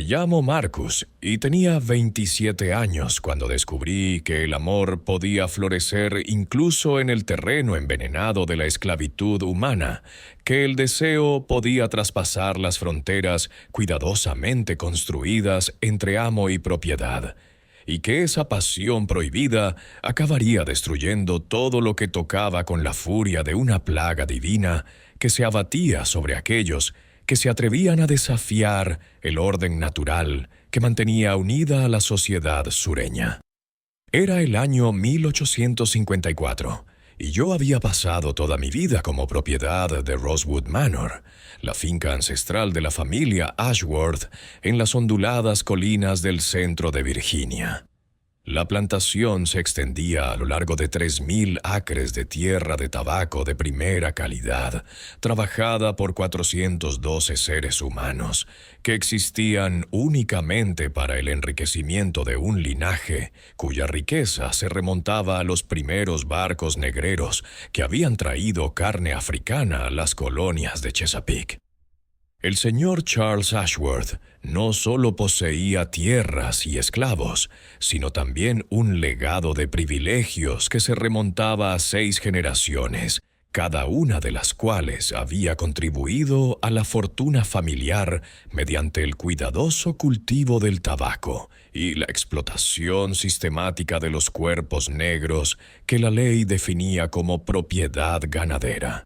llamo Marcus y tenía 27 años cuando descubrí que el amor podía florecer incluso en el terreno envenenado de la esclavitud humana, que el deseo podía traspasar las fronteras cuidadosamente construidas entre amo y propiedad, y que esa pasión prohibida acabaría destruyendo todo lo que tocaba con la furia de una plaga divina que se abatía sobre aquellos que se atrevían a desafiar el orden natural que mantenía unida a la sociedad sureña. Era el año 1854, y yo había pasado toda mi vida como propiedad de Rosewood Manor, la finca ancestral de la familia Ashworth en las onduladas colinas del centro de Virginia. La plantación se extendía a lo largo de 3.000 acres de tierra de tabaco de primera calidad, trabajada por 412 seres humanos, que existían únicamente para el enriquecimiento de un linaje cuya riqueza se remontaba a los primeros barcos negreros que habían traído carne africana a las colonias de Chesapeake. El señor Charles Ashworth no solo poseía tierras y esclavos, sino también un legado de privilegios que se remontaba a 6 generaciones, cada una de las cuales había contribuido a la fortuna familiar mediante el cuidadoso cultivo del tabaco y la explotación sistemática de los cuerpos negros que la ley definía como propiedad ganadera.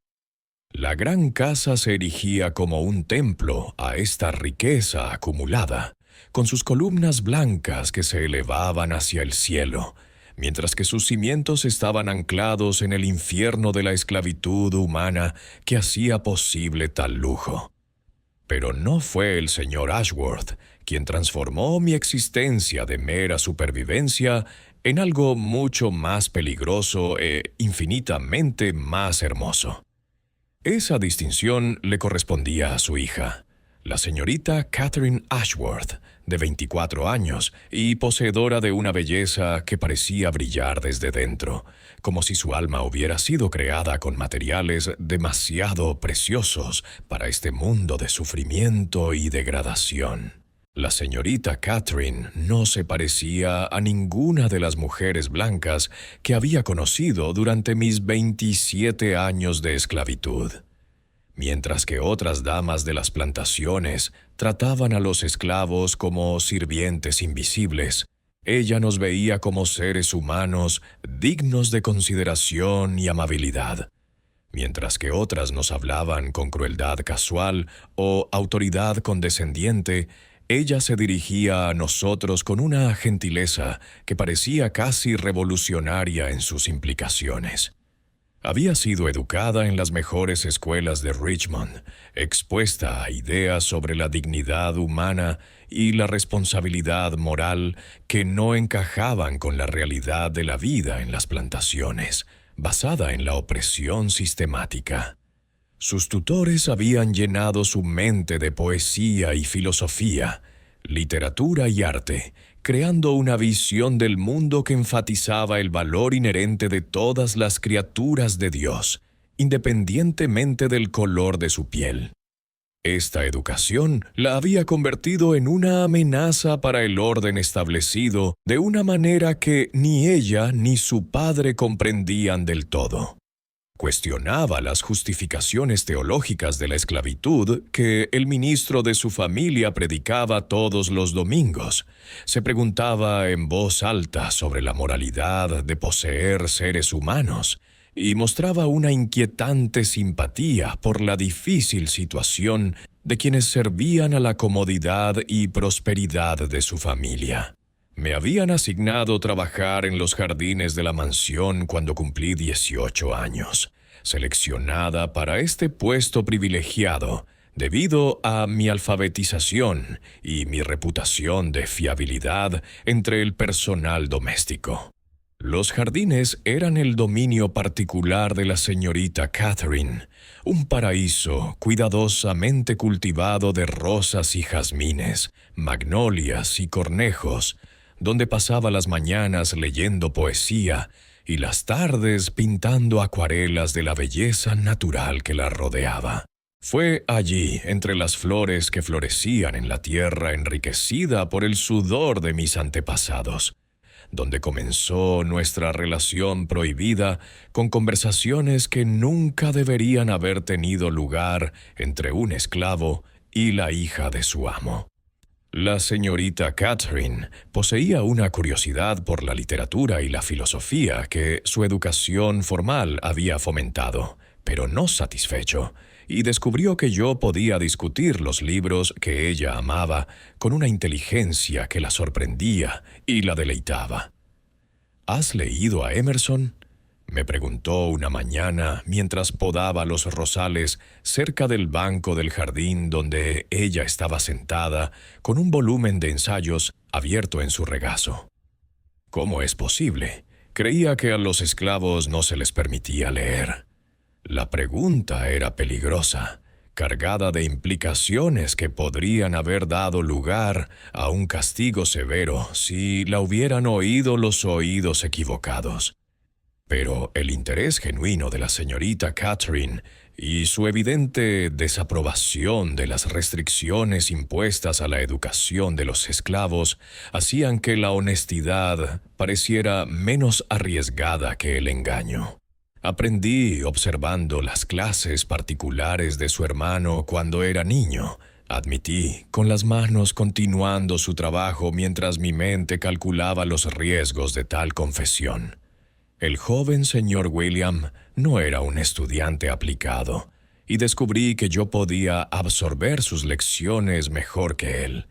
La gran casa se erigía como un templo a esta riqueza acumulada, con sus columnas blancas que se elevaban hacia el cielo, mientras que sus cimientos estaban anclados en el infierno de la esclavitud humana que hacía posible tal lujo. Pero no fue el señor Ashworth quien transformó mi existencia de mera supervivencia en algo mucho más peligroso e infinitamente más hermoso. Esa distinción le correspondía a su hija, la señorita Catherine Ashworth, de 24 años y poseedora de una belleza que parecía brillar desde dentro, como si su alma hubiera sido creada con materiales demasiado preciosos para este mundo de sufrimiento y degradación. La señorita Catherine no se parecía a ninguna de las mujeres blancas que había conocido durante mis 27 años de esclavitud. Mientras que otras damas de las plantaciones trataban a los esclavos como sirvientes invisibles, ella nos veía como seres humanos dignos de consideración y amabilidad. Mientras que otras nos hablaban con crueldad casual o autoridad condescendiente, ella se dirigía a nosotros con una gentileza que parecía casi revolucionaria en sus implicaciones. Había sido educada en las mejores escuelas de Richmond, expuesta a ideas sobre la dignidad humana y la responsabilidad moral que no encajaban con la realidad de la vida en las plantaciones, basada en la opresión sistemática. Sus tutores habían llenado su mente de poesía y filosofía, literatura y arte, creando una visión del mundo que enfatizaba el valor inherente de todas las criaturas de Dios, independientemente del color de su piel. Esta educación la había convertido en una amenaza para el orden establecido de una manera que ni ella ni su padre comprendían del todo. Cuestionaba las justificaciones teológicas de la esclavitud que el ministro de su familia predicaba todos los domingos. Se preguntaba en voz alta sobre la moralidad de poseer seres humanos y mostraba una inquietante simpatía por la difícil situación de quienes servían a la comodidad y prosperidad de su familia. Me habían asignado trabajar en los jardines de la mansión cuando cumplí 18 años, seleccionada para este puesto privilegiado debido a mi alfabetización y mi reputación de fiabilidad entre el personal doméstico. Los jardines eran el dominio particular de la señorita Catherine, un paraíso cuidadosamente cultivado de rosas y jazmines, magnolias y cornejos, donde pasaba las mañanas leyendo poesía y las tardes pintando acuarelas de la belleza natural que la rodeaba. Fue allí, entre las flores que florecían en la tierra enriquecida por el sudor de mis antepasados, donde comenzó nuestra relación prohibida con conversaciones que nunca deberían haber tenido lugar entre un esclavo y la hija de su amo. La señorita Catherine poseía una curiosidad por la literatura y la filosofía que su educación formal había fomentado, pero no satisfecho, y descubrió que yo podía discutir los libros que ella amaba con una inteligencia que la sorprendía y la deleitaba. ¿Has leído a Emerson?, me preguntó una mañana mientras podaba los rosales cerca del banco del jardín donde ella estaba sentada con un volumen de ensayos abierto en su regazo. ¿Cómo es posible? Creía que a los esclavos no se les permitía leer. La pregunta era peligrosa, cargada de implicaciones que podrían haber dado lugar a un castigo severo si la hubieran oído los oídos equivocados. Pero el interés genuino de la señorita Catherine y su evidente desaprobación de las restricciones impuestas a la educación de los esclavos hacían que la honestidad pareciera menos arriesgada que el engaño. Aprendí observando las clases particulares de su hermano cuando era niño, admití, con las manos continuando su trabajo mientras mi mente calculaba los riesgos de tal confesión. El joven señor William no era un estudiante aplicado, y descubrí que yo podía absorber sus lecciones mejor que él.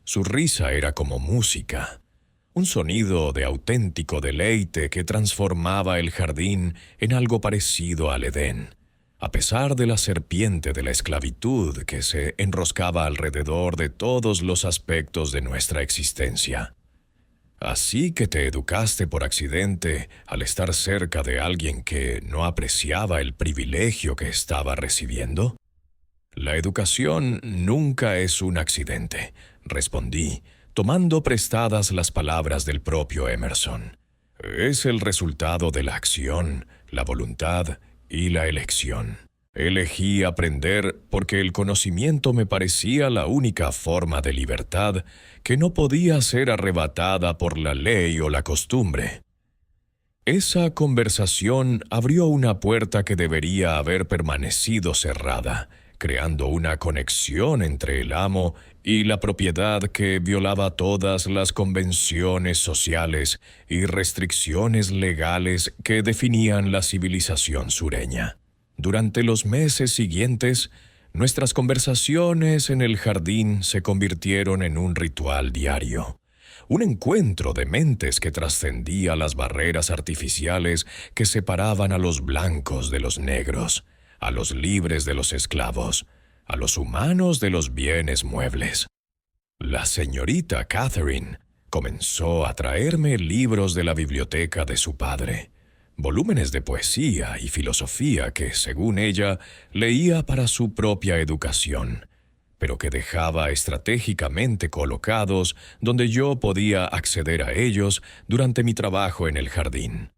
Su risa era como música, un sonido de auténtico deleite que transformaba el jardín en algo parecido al Edén, a pesar de la serpiente de la esclavitud que se enroscaba alrededor de todos los aspectos de nuestra existencia. ¿Así que te educaste por accidente al estar cerca de alguien que no apreciaba el privilegio que estaba recibiendo? La educación nunca es un accidente, respondí, tomando prestadas las palabras del propio Emerson. Es el resultado de la acción, la voluntad y la elección. Elegí aprender porque el conocimiento me parecía la única forma de libertad que no podía ser arrebatada por la ley o la costumbre. Esa conversación abrió una puerta que debería haber permanecido cerrada, creando una conexión entre el amo y la propiedad que violaba todas las convenciones sociales y restricciones legales que definían la civilización sureña. Durante los meses siguientes, nuestras conversaciones en el jardín se convirtieron en un ritual diario, un encuentro de mentes que trascendía las barreras artificiales que separaban a los blancos de los negros, a los libres de los esclavos, a los humanos de los bienes muebles. La señorita Catherine comenzó a traerme libros de la biblioteca de su padre, volúmenes de poesía y filosofía que, según ella, leía para su propia educación, pero que dejaba estratégicamente colocados donde yo podía acceder a ellos durante mi trabajo en el jardín.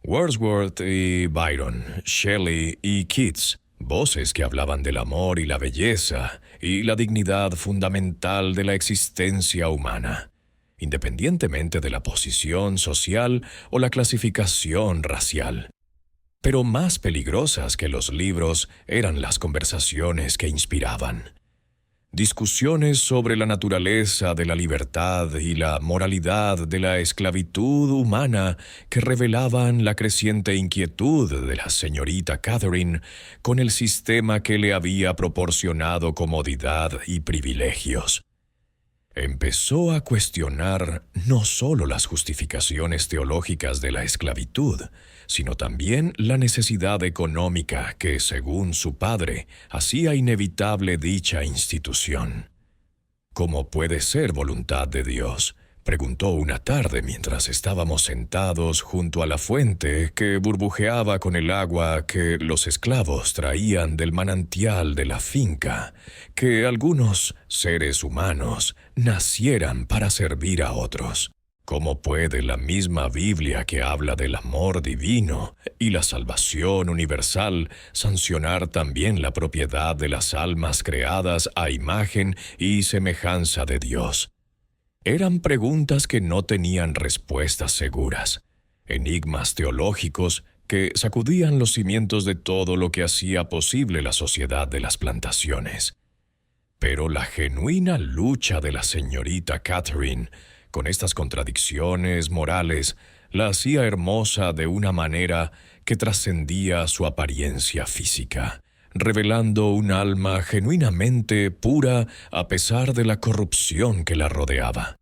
Wordsworth y Byron, Shelley y Keats, voces que hablaban del amor y la belleza y la dignidad fundamental de la existencia humana, independientemente de la posición social o la clasificación racial. Pero más peligrosas que los libros eran las conversaciones que inspiraban. Discusiones sobre la naturaleza de la libertad y la moralidad de la esclavitud humana que revelaban la creciente inquietud de la señorita Catherine con el sistema que le había proporcionado comodidad y privilegios. Empezó a cuestionar no solo las justificaciones teológicas de la esclavitud, sino también la necesidad económica que, según su padre, hacía inevitable dicha institución. ¿Cómo puede ser voluntad de Dios?, preguntó una tarde mientras estábamos sentados junto a la fuente que burbujeaba con el agua que los esclavos traían del manantial de la finca, que algunos seres humanos nacieran para servir a otros. ¿Cómo puede la misma Biblia que habla del amor divino y la salvación universal sancionar también la propiedad de las almas creadas a imagen y semejanza de Dios? Eran preguntas que no tenían respuestas seguras, enigmas teológicos que sacudían los cimientos de todo lo que hacía posible la sociedad de las plantaciones. Pero la genuina lucha de la señorita Catherine con estas contradicciones morales la hacía hermosa de una manera que trascendía su apariencia física, revelando un alma genuinamente pura a pesar de la corrupción que la rodeaba.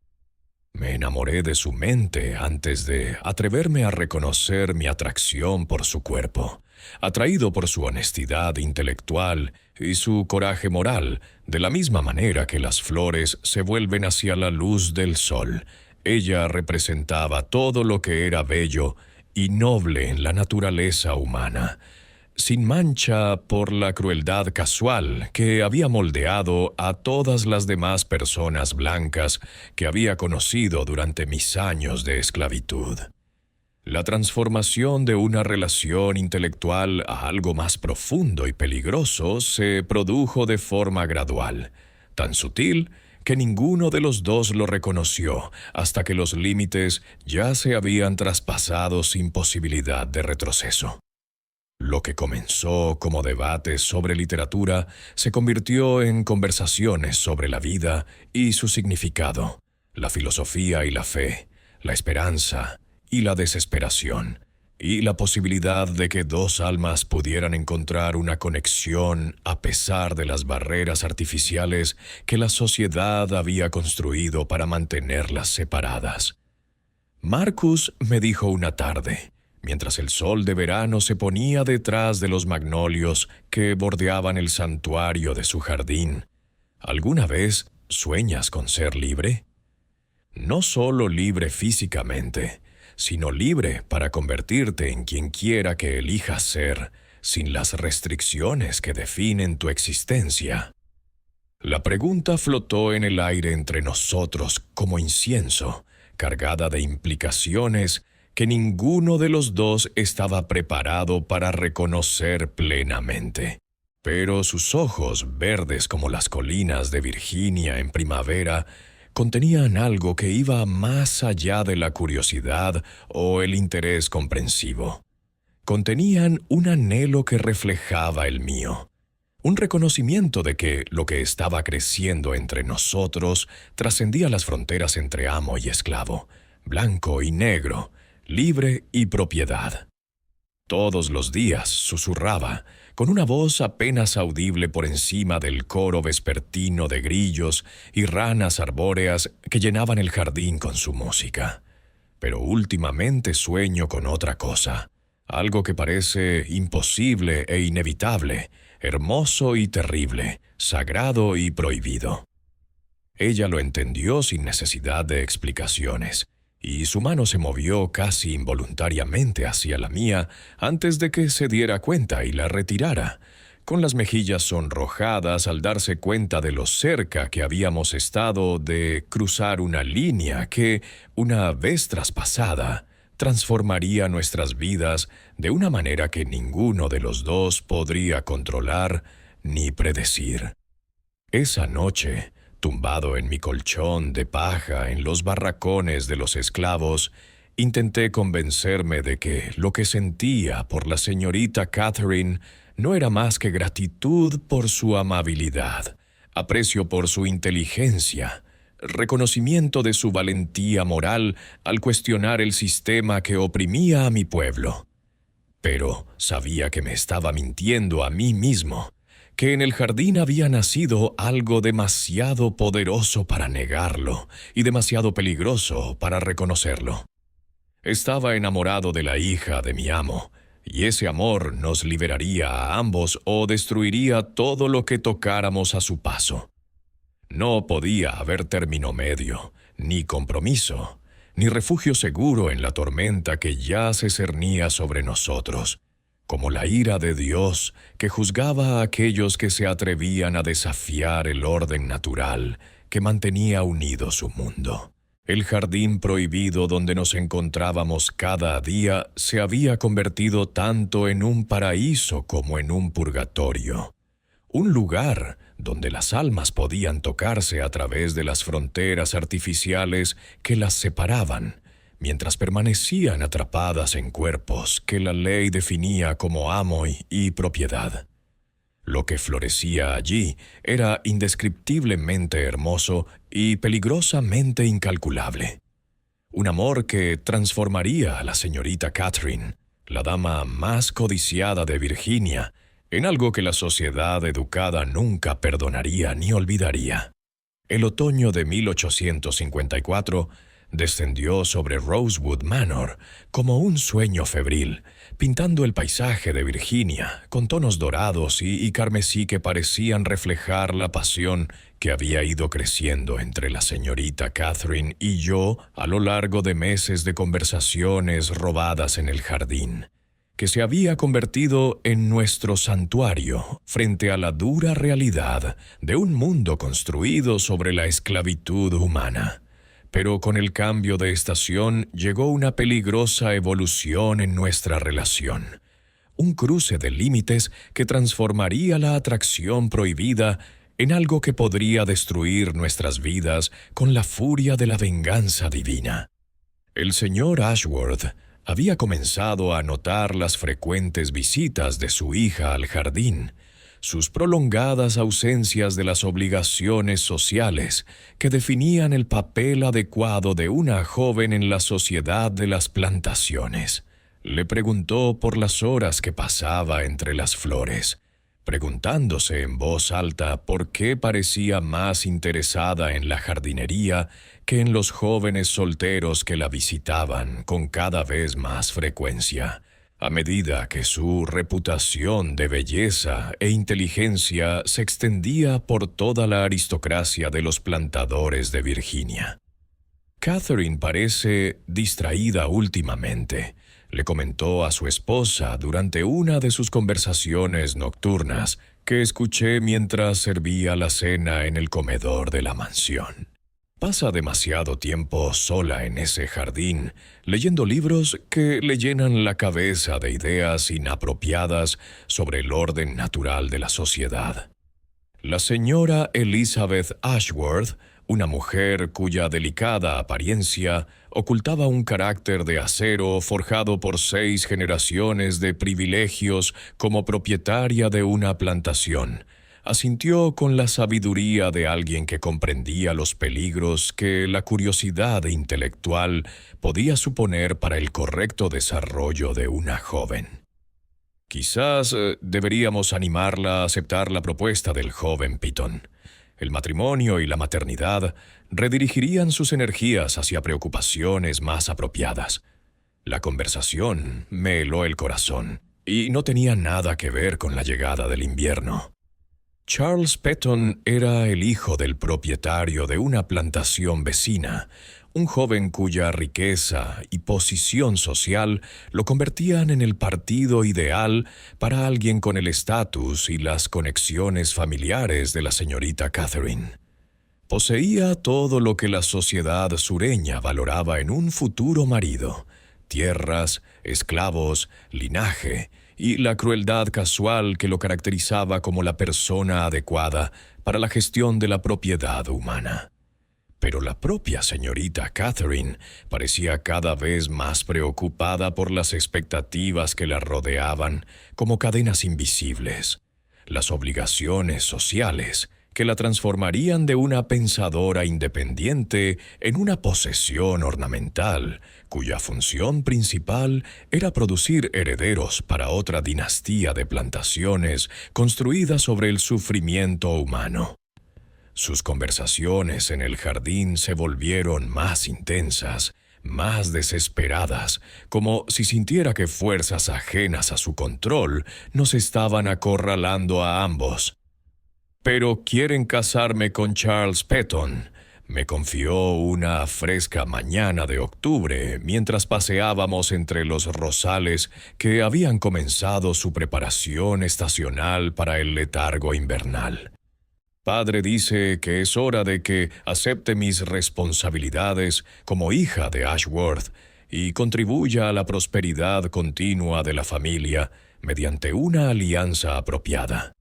Me enamoré de su mente antes de atreverme a reconocer mi atracción por su cuerpo, atraído por su honestidad intelectual y su coraje moral, de la misma manera que las flores se vuelven hacia la luz del sol. Ella representaba todo lo que era bello y noble en la naturaleza humana, sin mancha por la crueldad casual que había moldeado a todas las demás personas blancas que había conocido durante mis años de esclavitud. La transformación de una relación intelectual a algo más profundo y peligroso se produjo de forma gradual, tan sutil que ninguno de los dos lo reconoció hasta que los límites ya se habían traspasado sin posibilidad de retroceso. Lo que comenzó como debates sobre literatura se convirtió en conversaciones sobre la vida y su significado, la filosofía y la fe, la esperanza y la desesperación, y la posibilidad de que dos almas pudieran encontrar una conexión a pesar de las barreras artificiales que la sociedad había construido para mantenerlas separadas. Marcus me dijo una tarde, mientras el sol de verano se ponía detrás de los magnolios que bordeaban el santuario de su jardín: ¿alguna vez sueñas con ser libre? No solo libre físicamente, sino libre para convertirte en quien quiera que elijas ser, sin las restricciones que definen tu existencia. La pregunta flotó en el aire entre nosotros como incienso, cargada de implicaciones que ninguno de los dos estaba preparado para reconocer plenamente. Pero sus ojos, verdes como las colinas de Virginia en primavera, contenían algo que iba más allá de la curiosidad o el interés comprensivo. Contenían un anhelo que reflejaba el mío, un reconocimiento de que lo que estaba creciendo entre nosotros trascendía las fronteras entre amo y esclavo, blanco y negro, libre y propiedad. Todos los días susurraba, con una voz apenas audible por encima del coro vespertino de grillos y ranas arbóreas que llenaban el jardín con su música. Pero últimamente sueño con otra cosa, algo que parece imposible e inevitable, hermoso y terrible, sagrado y prohibido. Ella lo entendió sin necesidad de explicaciones, y su mano se movió casi involuntariamente hacia la mía antes de que se diera cuenta y la retirara, con las mejillas sonrojadas al darse cuenta de lo cerca que habíamos estado de cruzar una línea que, una vez traspasada, transformaría nuestras vidas de una manera que ninguno de los dos podría controlar ni predecir. Esa noche, tumbado en mi colchón de paja en los barracones de los esclavos, intenté convencerme de que lo que sentía por la señorita Catherine no era más que gratitud por su amabilidad, aprecio por su inteligencia, reconocimiento de su valentía moral al cuestionar el sistema que oprimía a mi pueblo. Pero sabía que me estaba mintiendo a mí mismo, que en el jardín había nacido algo demasiado poderoso para negarlo y demasiado peligroso para reconocerlo. Estaba enamorado de la hija de mi amo, y ese amor nos liberaría a ambos o destruiría todo lo que tocáramos a su paso. No podía haber término medio, ni compromiso, ni refugio seguro en la tormenta que ya se cernía sobre nosotros, como la ira de Dios que juzgaba a aquellos que se atrevían a desafiar el orden natural que mantenía unido su mundo. El jardín prohibido donde nos encontrábamos cada día se había convertido tanto en un paraíso como en un purgatorio. Un lugar donde las almas podían tocarse a través de las fronteras artificiales que las separaban, mientras permanecían atrapadas en cuerpos que la ley definía como amo y propiedad. Lo que florecía allí era indescriptiblemente hermoso y peligrosamente incalculable. Un amor que transformaría a la señorita Catherine, la dama más codiciada de Virginia, en algo que la sociedad educada nunca perdonaría ni olvidaría. El otoño de 1854 descendió sobre Rosewood Manor como un sueño febril, pintando el paisaje de Virginia con tonos dorados y carmesí que parecían reflejar la pasión que había ido creciendo entre la señorita Catherine y yo a lo largo de meses de conversaciones robadas en el jardín, que se había convertido en nuestro santuario frente a la dura realidad de un mundo construido sobre la esclavitud humana. Pero con el cambio de estación llegó una peligrosa evolución en nuestra relación. Un cruce de límites que transformaría la atracción prohibida en algo que podría destruir nuestras vidas con la furia de la venganza divina. El señor Ashworth había comenzado a notar las frecuentes visitas de su hija al jardín, sus prolongadas ausencias de las obligaciones sociales que definían el papel adecuado de una joven en la sociedad de las plantaciones. Le preguntó por las horas que pasaba entre las flores, preguntándose en voz alta por qué parecía más interesada en la jardinería que en los jóvenes solteros que la visitaban con cada vez más frecuencia, a medida que su reputación de belleza e inteligencia se extendía por toda la aristocracia de los plantadores de Virginia. Catherine parece distraída últimamente, le comentó a su esposa durante una de sus conversaciones nocturnas que escuché mientras servía la cena en el comedor de la mansión. Pasa demasiado tiempo sola en ese jardín, leyendo libros que le llenan la cabeza de ideas inapropiadas sobre el orden natural de la sociedad. La señora Elizabeth Ashworth, una mujer cuya delicada apariencia ocultaba un carácter de acero forjado por 6 generaciones de privilegios como propietaria de una plantación, asintió con la sabiduría de alguien que comprendía los peligros que la curiosidad intelectual podía suponer para el correcto desarrollo de una joven. Quizás deberíamos animarla a aceptar la propuesta del joven Pitton. El matrimonio y la maternidad redirigirían sus energías hacia preocupaciones más apropiadas. La conversación me heló el corazón y no tenía nada que ver con la llegada del invierno. Charles Petton era el hijo del propietario de una plantación vecina, un joven cuya riqueza y posición social lo convertían en el partido ideal para alguien con el estatus y las conexiones familiares de la señorita Catherine. Poseía todo lo que la sociedad sureña valoraba en un futuro marido: tierras, esclavos, linaje y la crueldad casual que lo caracterizaba como la persona adecuada para la gestión de la propiedad humana. Pero la propia señorita Catherine parecía cada vez más preocupada por las expectativas que la rodeaban como cadenas invisibles, las obligaciones sociales que la transformarían de una pensadora independiente en una posesión ornamental, cuya función principal era producir herederos para otra dinastía de plantaciones construida sobre el sufrimiento humano. Sus conversaciones en el jardín se volvieron más intensas, más desesperadas, como si sintiera que fuerzas ajenas a su control nos estaban acorralando a ambos. «Pero quieren casarme con Charles Petton», me confió una fresca mañana de octubre mientras paseábamos entre los rosales que habían comenzado su preparación estacional para el letargo invernal. Padre dice que es hora de que acepte mis responsabilidades como hija de Ashworth y contribuya a la prosperidad continua de la familia mediante una alianza apropiada.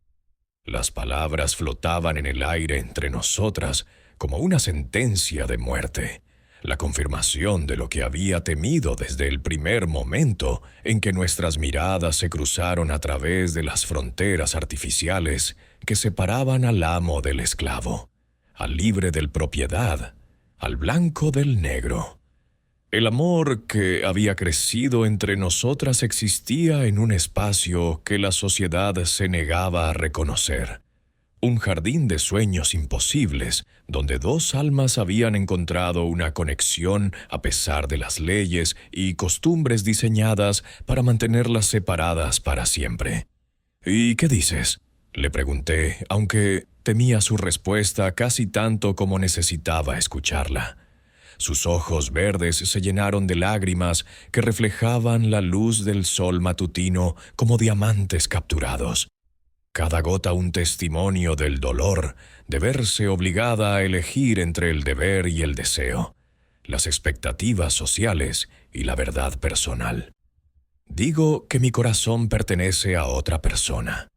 Las palabras flotaban en el aire entre nosotras como una sentencia de muerte, la confirmación de lo que había temido desde el primer momento en que nuestras miradas se cruzaron a través de las fronteras artificiales que separaban al amo del esclavo, al libre del propiedad, al blanco del negro. El amor que había crecido entre nosotras existía en un espacio que la sociedad se negaba a reconocer. Un jardín de sueños imposibles, donde dos almas habían encontrado una conexión a pesar de las leyes y costumbres diseñadas para mantenerlas separadas para siempre. ¿Y qué dices?, le pregunté, aunque temía su respuesta casi tanto como necesitaba escucharla. Sus ojos verdes se llenaron de lágrimas que reflejaban la luz del sol matutino como diamantes capturados. Cada gota un testimonio del dolor de verse obligada a elegir entre el deber y el deseo, las expectativas sociales y la verdad personal. Digo que mi corazón pertenece a otra persona.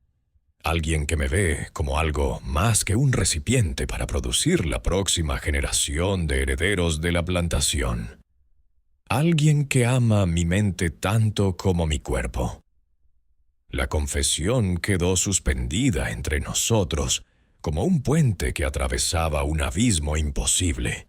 Alguien que me ve como algo más que un recipiente para producir la próxima generación de herederos de la plantación. Alguien que ama mi mente tanto como mi cuerpo. La confesión quedó suspendida entre nosotros como un puente que atravesaba un abismo imposible.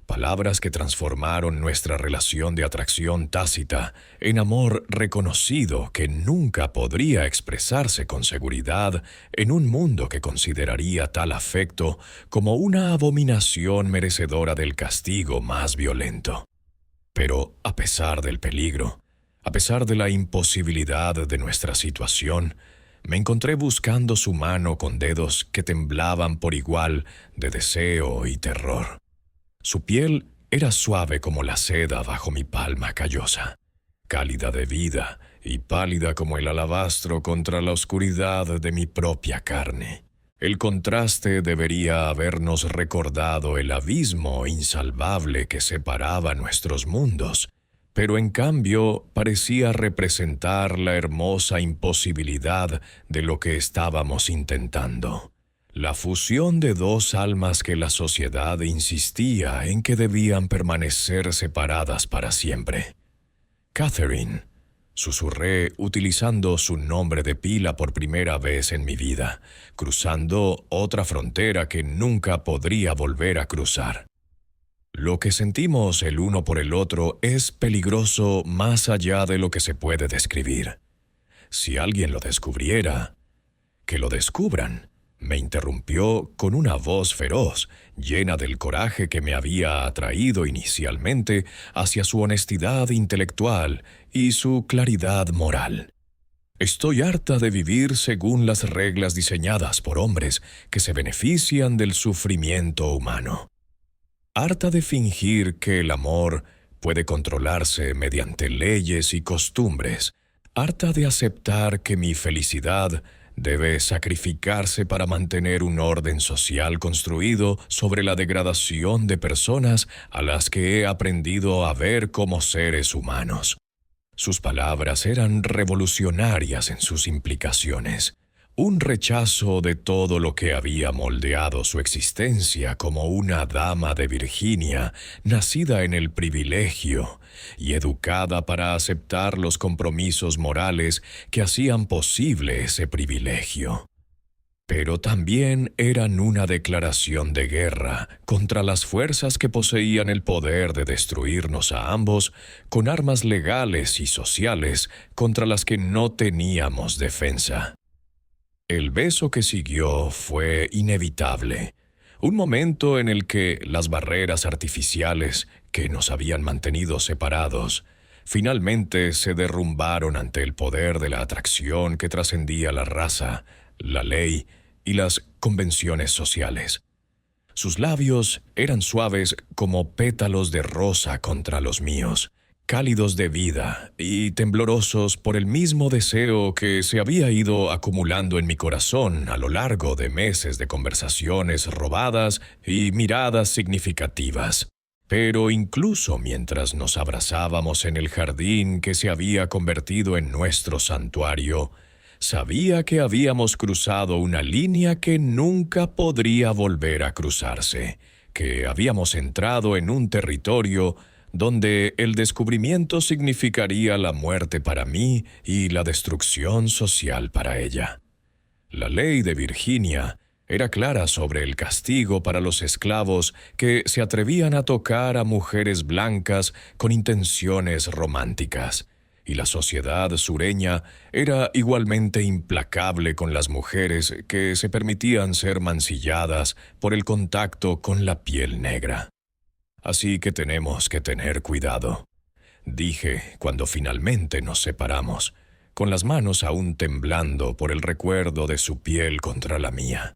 Palabras que transformaron nuestra relación de atracción tácita en amor reconocido que nunca podría expresarse con seguridad en un mundo que consideraría tal afecto como una abominación merecedora del castigo más violento. Pero a pesar del peligro, a pesar de la imposibilidad de nuestra situación, me encontré buscando su mano con dedos que temblaban por igual de deseo y terror. Su piel era suave como la seda bajo mi palma callosa, cálida de vida y pálida como el alabastro contra la oscuridad de mi propia carne. El contraste debería habernos recordado el abismo insalvable que separaba nuestros mundos, pero en cambio parecía representar la hermosa imposibilidad de lo que estábamos intentando. La fusión de dos almas que la sociedad insistía en que debían permanecer separadas para siempre. Catherine, susurré utilizando su nombre de pila por primera vez en mi vida, cruzando otra frontera que nunca podría volver a cruzar. Lo que sentimos el uno por el otro es peligroso más allá de lo que se puede describir. Si alguien lo descubriera, que lo descubran, me interrumpió con una voz feroz, llena del coraje que me había atraído inicialmente hacia su honestidad intelectual y su claridad moral. Estoy harta de vivir según las reglas diseñadas por hombres que se benefician del sufrimiento humano. Harta de fingir que el amor puede controlarse mediante leyes y costumbres. Harta de aceptar que mi felicidad debe sacrificarse para mantener un orden social construido sobre la degradación de personas a las que he aprendido a ver como seres humanos. Sus palabras eran revolucionarias en sus implicaciones. Un rechazo de todo lo que había moldeado su existencia como una dama de Virginia, nacida en el privilegio y educada para aceptar los compromisos morales que hacían posible ese privilegio. Pero también eran una declaración de guerra contra las fuerzas que poseían el poder de destruirnos a ambos con armas legales y sociales contra las que no teníamos defensa. El beso que siguió fue inevitable, un momento en el que las barreras artificiales que nos habían mantenido separados finalmente se derrumbaron ante el poder de la atracción que trascendía la raza, la ley y las convenciones sociales. Sus labios eran suaves como pétalos de rosa contra los míos, cálidos de vida y temblorosos por el mismo deseo que se había ido acumulando en mi corazón a lo largo de meses de conversaciones robadas y miradas significativas. Pero incluso mientras nos abrazábamos en el jardín que se había convertido en nuestro santuario, sabía que habíamos cruzado una línea que nunca podría volver a cruzarse, que habíamos entrado en un territorio donde el descubrimiento significaría la muerte para mí y la destrucción social para ella. La ley de Virginia era clara sobre el castigo para los esclavos que se atrevían a tocar a mujeres blancas con intenciones románticas, y la sociedad sureña era igualmente implacable con las mujeres que se permitían ser mancilladas por el contacto con la piel negra. Así que tenemos que tener cuidado, dije cuando finalmente nos separamos, con las manos aún temblando por el recuerdo de su piel contra la mía.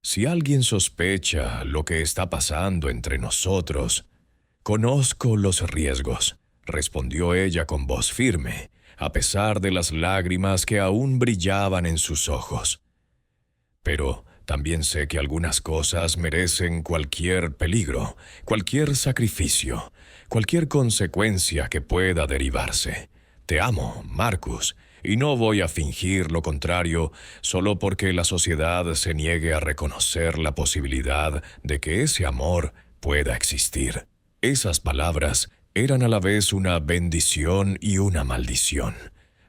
Si alguien sospecha lo que está pasando entre nosotros, conozco los riesgos, respondió ella con voz firme, a pesar de las lágrimas que aún brillaban en sus ojos. Pero también sé que algunas cosas merecen cualquier peligro, cualquier sacrificio, cualquier consecuencia que pueda derivarse. Te amo, Marcus, y no voy a fingir lo contrario solo porque la sociedad se niegue a reconocer la posibilidad de que ese amor pueda existir. Esas palabras eran a la vez una bendición y una maldición.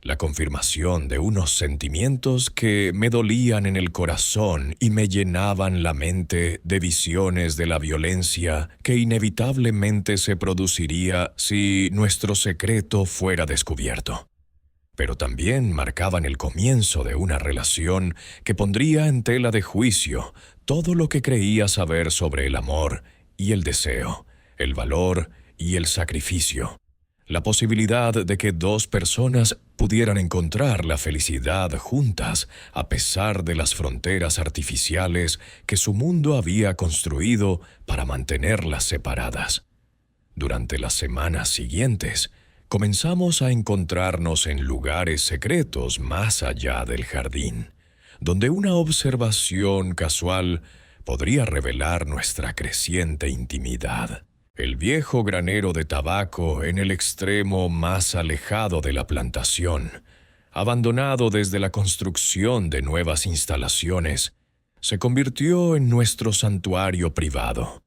La confirmación de unos sentimientos que me dolían en el corazón y me llenaban la mente de visiones de la violencia que inevitablemente se produciría si nuestro secreto fuera descubierto. Pero también marcaban el comienzo de una relación que pondría en tela de juicio todo lo que creía saber sobre el amor y el deseo, el valor y el sacrificio. La posibilidad de que dos personas pudieran encontrar la felicidad juntas a pesar de las fronteras artificiales que su mundo había construido para mantenerlas separadas. Durante las semanas siguientes, comenzamos a encontrarnos en lugares secretos más allá del jardín, donde una observación casual podría revelar nuestra creciente intimidad. El viejo granero de tabaco en el extremo más alejado de la plantación, abandonado desde la construcción de nuevas instalaciones, se convirtió en nuestro santuario privado,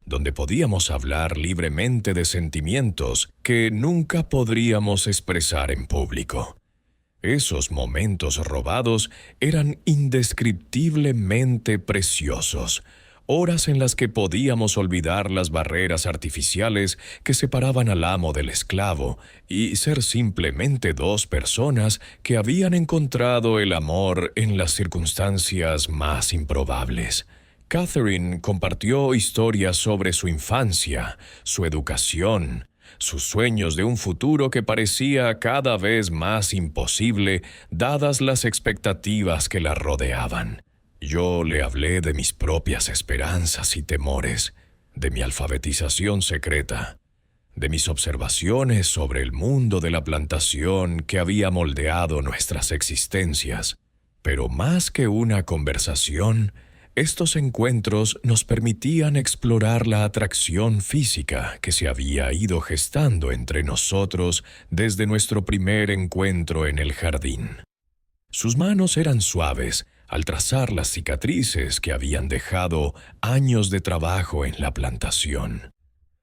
donde podíamos hablar libremente de sentimientos que nunca podríamos expresar en público. Esos momentos robados eran indescriptiblemente preciosos, horas en las que podíamos olvidar las barreras artificiales que separaban al amo del esclavo y ser simplemente dos personas que habían encontrado el amor en las circunstancias más improbables. Catherine compartió historias sobre su infancia, su educación, sus sueños de un futuro que parecía cada vez más imposible dadas las expectativas que la rodeaban. Yo le hablé de mis propias esperanzas y temores, de mi alfabetización secreta, de mis observaciones sobre el mundo de la plantación que había moldeado nuestras existencias. Pero más que una conversación, estos encuentros nos permitían explorar la atracción física que se había ido gestando entre nosotros desde nuestro primer encuentro en el jardín. Sus manos eran suaves al trazar las cicatrices que habían dejado años de trabajo en la plantación.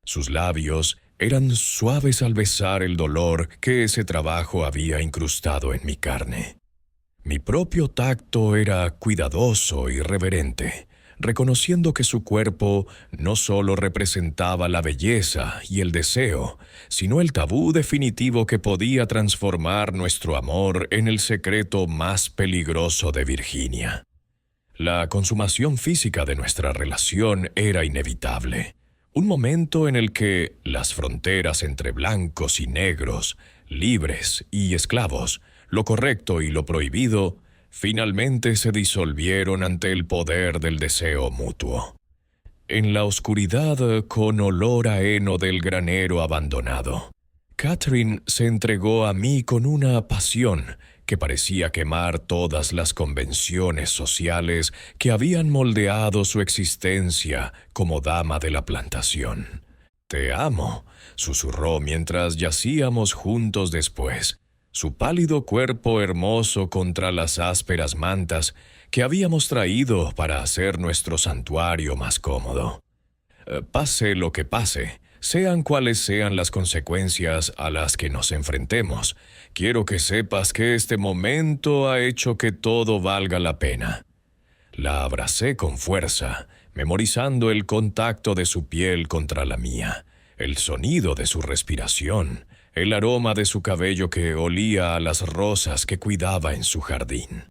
Sus labios eran suaves al besar el dolor que ese trabajo había incrustado en mi carne. Mi propio tacto era cuidadoso y reverente, reconociendo que su cuerpo no solo representaba la belleza y el deseo, sino el tabú definitivo que podía transformar nuestro amor en el secreto más peligroso de Virginia. La consumación física de nuestra relación era inevitable, un momento en el que las fronteras entre blancos y negros, libres y esclavos, lo correcto y lo prohibido, finalmente se disolvieron ante el poder del deseo mutuo. En la oscuridad con olor a heno del granero abandonado, Catherine se entregó a mí con una pasión que parecía quemar todas las convenciones sociales que habían moldeado su existencia como dama de la plantación. «Te amo», susurró mientras yacíamos juntos después, su pálido cuerpo hermoso contra las ásperas mantas que habíamos traído para hacer nuestro santuario más cómodo. Pase lo que pase, sean cuales sean las consecuencias a las que nos enfrentemos, quiero que sepas que este momento ha hecho que todo valga la pena. La abracé con fuerza, memorizando el contacto de su piel contra la mía, el sonido de su respiración, el aroma de su cabello que olía a las rosas que cuidaba en su jardín.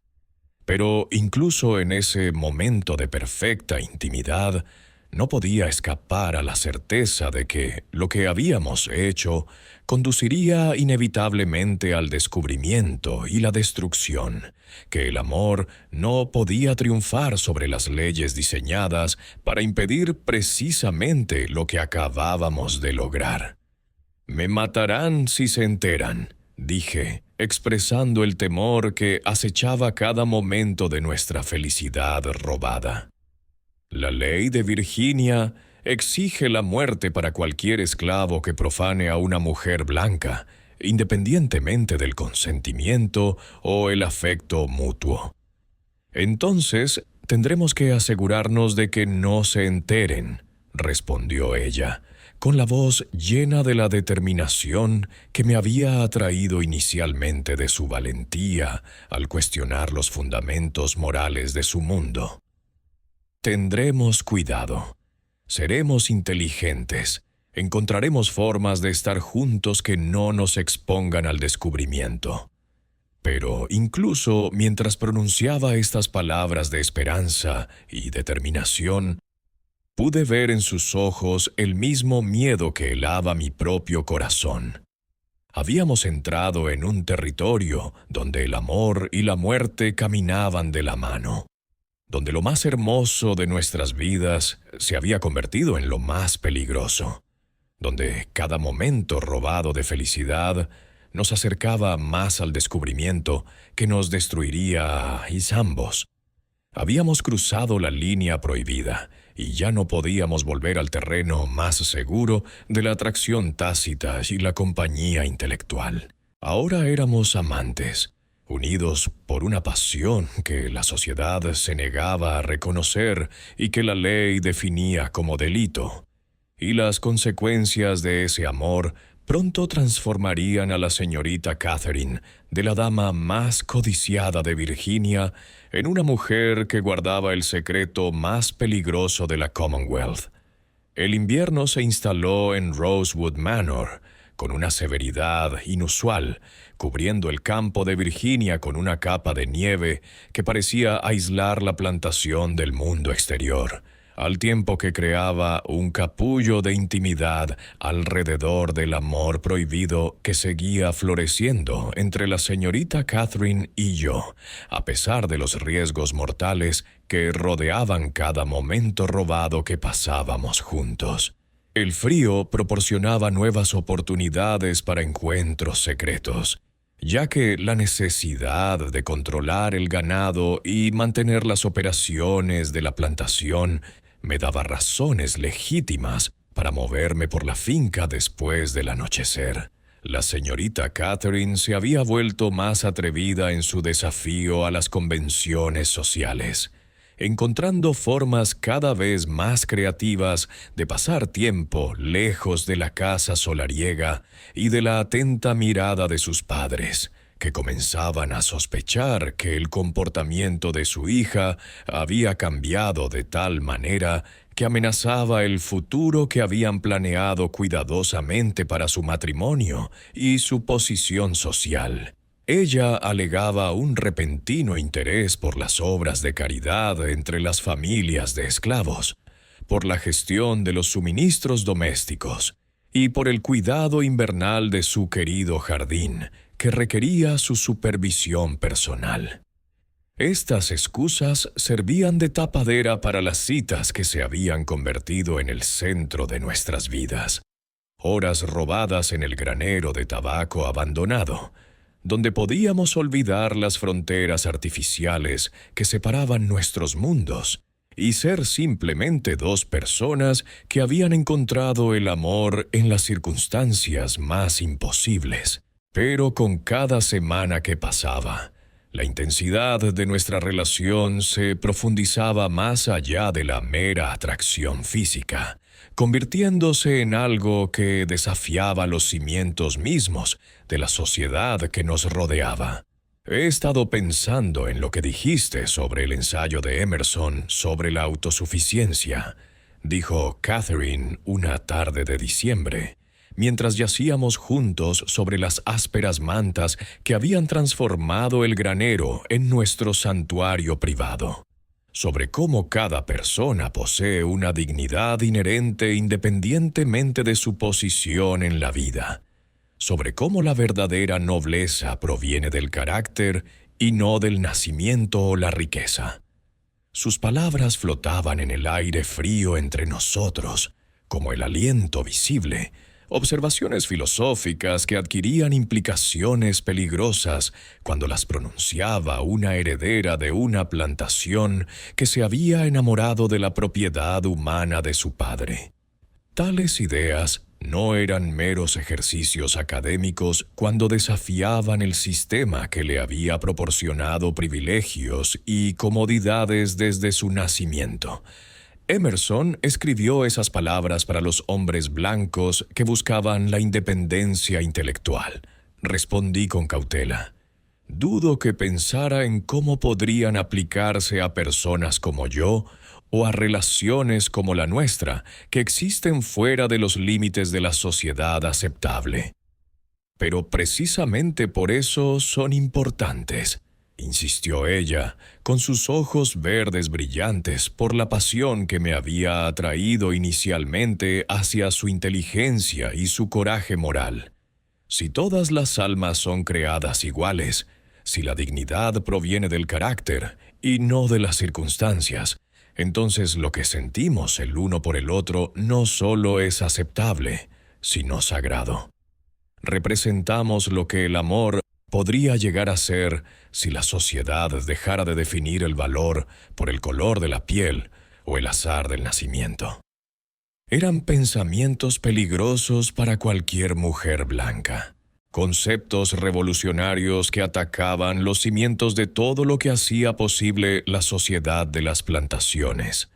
Pero incluso en ese momento de perfecta intimidad, no podía escapar a la certeza de que lo que habíamos hecho conduciría inevitablemente al descubrimiento y la destrucción, que el amor no podía triunfar sobre las leyes diseñadas para impedir precisamente lo que acabábamos de lograr. «Me matarán si se enteran», dije, expresando el temor que acechaba cada momento de nuestra felicidad robada. «La ley de Virginia exige la muerte para cualquier esclavo que profane a una mujer blanca, independientemente del consentimiento o el afecto mutuo. Entonces, tendremos que asegurarnos de que no se enteren», respondió ella, con la voz llena de la determinación que me había atraído inicialmente de su valentía al cuestionar los fundamentos morales de su mundo. «Tendremos cuidado. Seremos inteligentes. Encontraremos formas de estar juntos que no nos expongan al descubrimiento». Pero incluso mientras pronunciaba estas palabras de esperanza y determinación, pude ver en sus ojos el mismo miedo que helaba mi propio corazón. Habíamos entrado en un territorio donde el amor y la muerte caminaban de la mano, donde lo más hermoso de nuestras vidas se había convertido en lo más peligroso, donde cada momento robado de felicidad nos acercaba más al descubrimiento que nos destruiría a ambos. Habíamos cruzado la línea prohibida y ya no podíamos volver al terreno más seguro de la atracción tácita y la compañía intelectual. Ahora éramos amantes, unidos por una pasión que la sociedad se negaba a reconocer y que la ley definía como delito. Y las consecuencias de ese amor pronto transformarían a la señorita Catherine, de la dama más codiciada de Virginia, en una mujer que guardaba el secreto más peligroso de la Commonwealth. El invierno se instaló en Rosewood Manor, con una severidad inusual, cubriendo el campo de Virginia con una capa de nieve que parecía aislar la plantación del mundo exterior, al tiempo que creaba un capullo de intimidad alrededor del amor prohibido que seguía floreciendo entre la señorita Catherine y yo, a pesar de los riesgos mortales que rodeaban cada momento robado que pasábamos juntos. El frío proporcionaba nuevas oportunidades para encuentros secretos, ya que la necesidad de controlar el ganado y mantener las operaciones de la plantación me daba razones legítimas para moverme por la finca después del anochecer. La señorita Catherine se había vuelto más atrevida en su desafío a las convenciones sociales, encontrando formas cada vez más creativas de pasar tiempo lejos de la casa solariega y de la atenta mirada de sus padres, que comenzaban a sospechar que el comportamiento de su hija había cambiado de tal manera que amenazaba el futuro que habían planeado cuidadosamente para su matrimonio y su posición social. Ella alegaba un repentino interés por las obras de caridad entre las familias de esclavos, por la gestión de los suministros domésticos y por el cuidado invernal de su querido jardín, que requería su supervisión personal. Estas excusas servían de tapadera para las citas que se habían convertido en el centro de nuestras vidas. horas robadas en el granero de tabaco abandonado, donde podíamos olvidar las fronteras artificiales que separaban nuestros mundos y ser simplemente dos personas que habían encontrado el amor en las circunstancias más imposibles. Pero con cada semana que pasaba, la intensidad de nuestra relación se profundizaba más allá de la mera atracción física, convirtiéndose en algo que desafiaba los cimientos mismos de la sociedad que nos rodeaba. He estado pensando en lo que dijiste sobre el ensayo de Emerson sobre la autosuficiencia, dijo Catherine una tarde de diciembre, mientras yacíamos juntos sobre las ásperas mantas que habían transformado el granero en nuestro santuario privado, sobre cómo cada persona posee una dignidad inherente independientemente de su posición en la vida, sobre cómo la verdadera nobleza proviene del carácter y no del nacimiento o la riqueza. Sus palabras flotaban en el aire frío entre nosotros, como el aliento visible, observaciones filosóficas que adquirían implicaciones peligrosas cuando las pronunciaba una heredera de una plantación que se había enamorado de la propiedad humana de su padre. Tales ideas no eran meros ejercicios académicos cuando desafiaban el sistema que le había proporcionado privilegios y comodidades desde su nacimiento. Emerson escribió esas palabras para los hombres blancos que buscaban la independencia intelectual. Respondí con cautela. Dudo que pensara en cómo podrían aplicarse a personas como yo o a relaciones como la nuestra, que existen fuera de los límites de la sociedad aceptable. Pero precisamente por eso son importantes, insistió ella, con sus ojos verdes brillantes por la pasión que me había atraído inicialmente hacia su inteligencia y su coraje moral. Si todas las almas son creadas iguales, si la dignidad proviene del carácter y no de las circunstancias, entonces lo que sentimos el uno por el otro no solo es aceptable, sino sagrado. Representamos lo que el amor podría llegar a ser si la sociedad dejara de definir el valor por el color de la piel o el azar del nacimiento. Eran pensamientos peligrosos para cualquier mujer blanca. Conceptos revolucionarios que atacaban los cimientos de todo lo que hacía posible la sociedad de las plantaciones.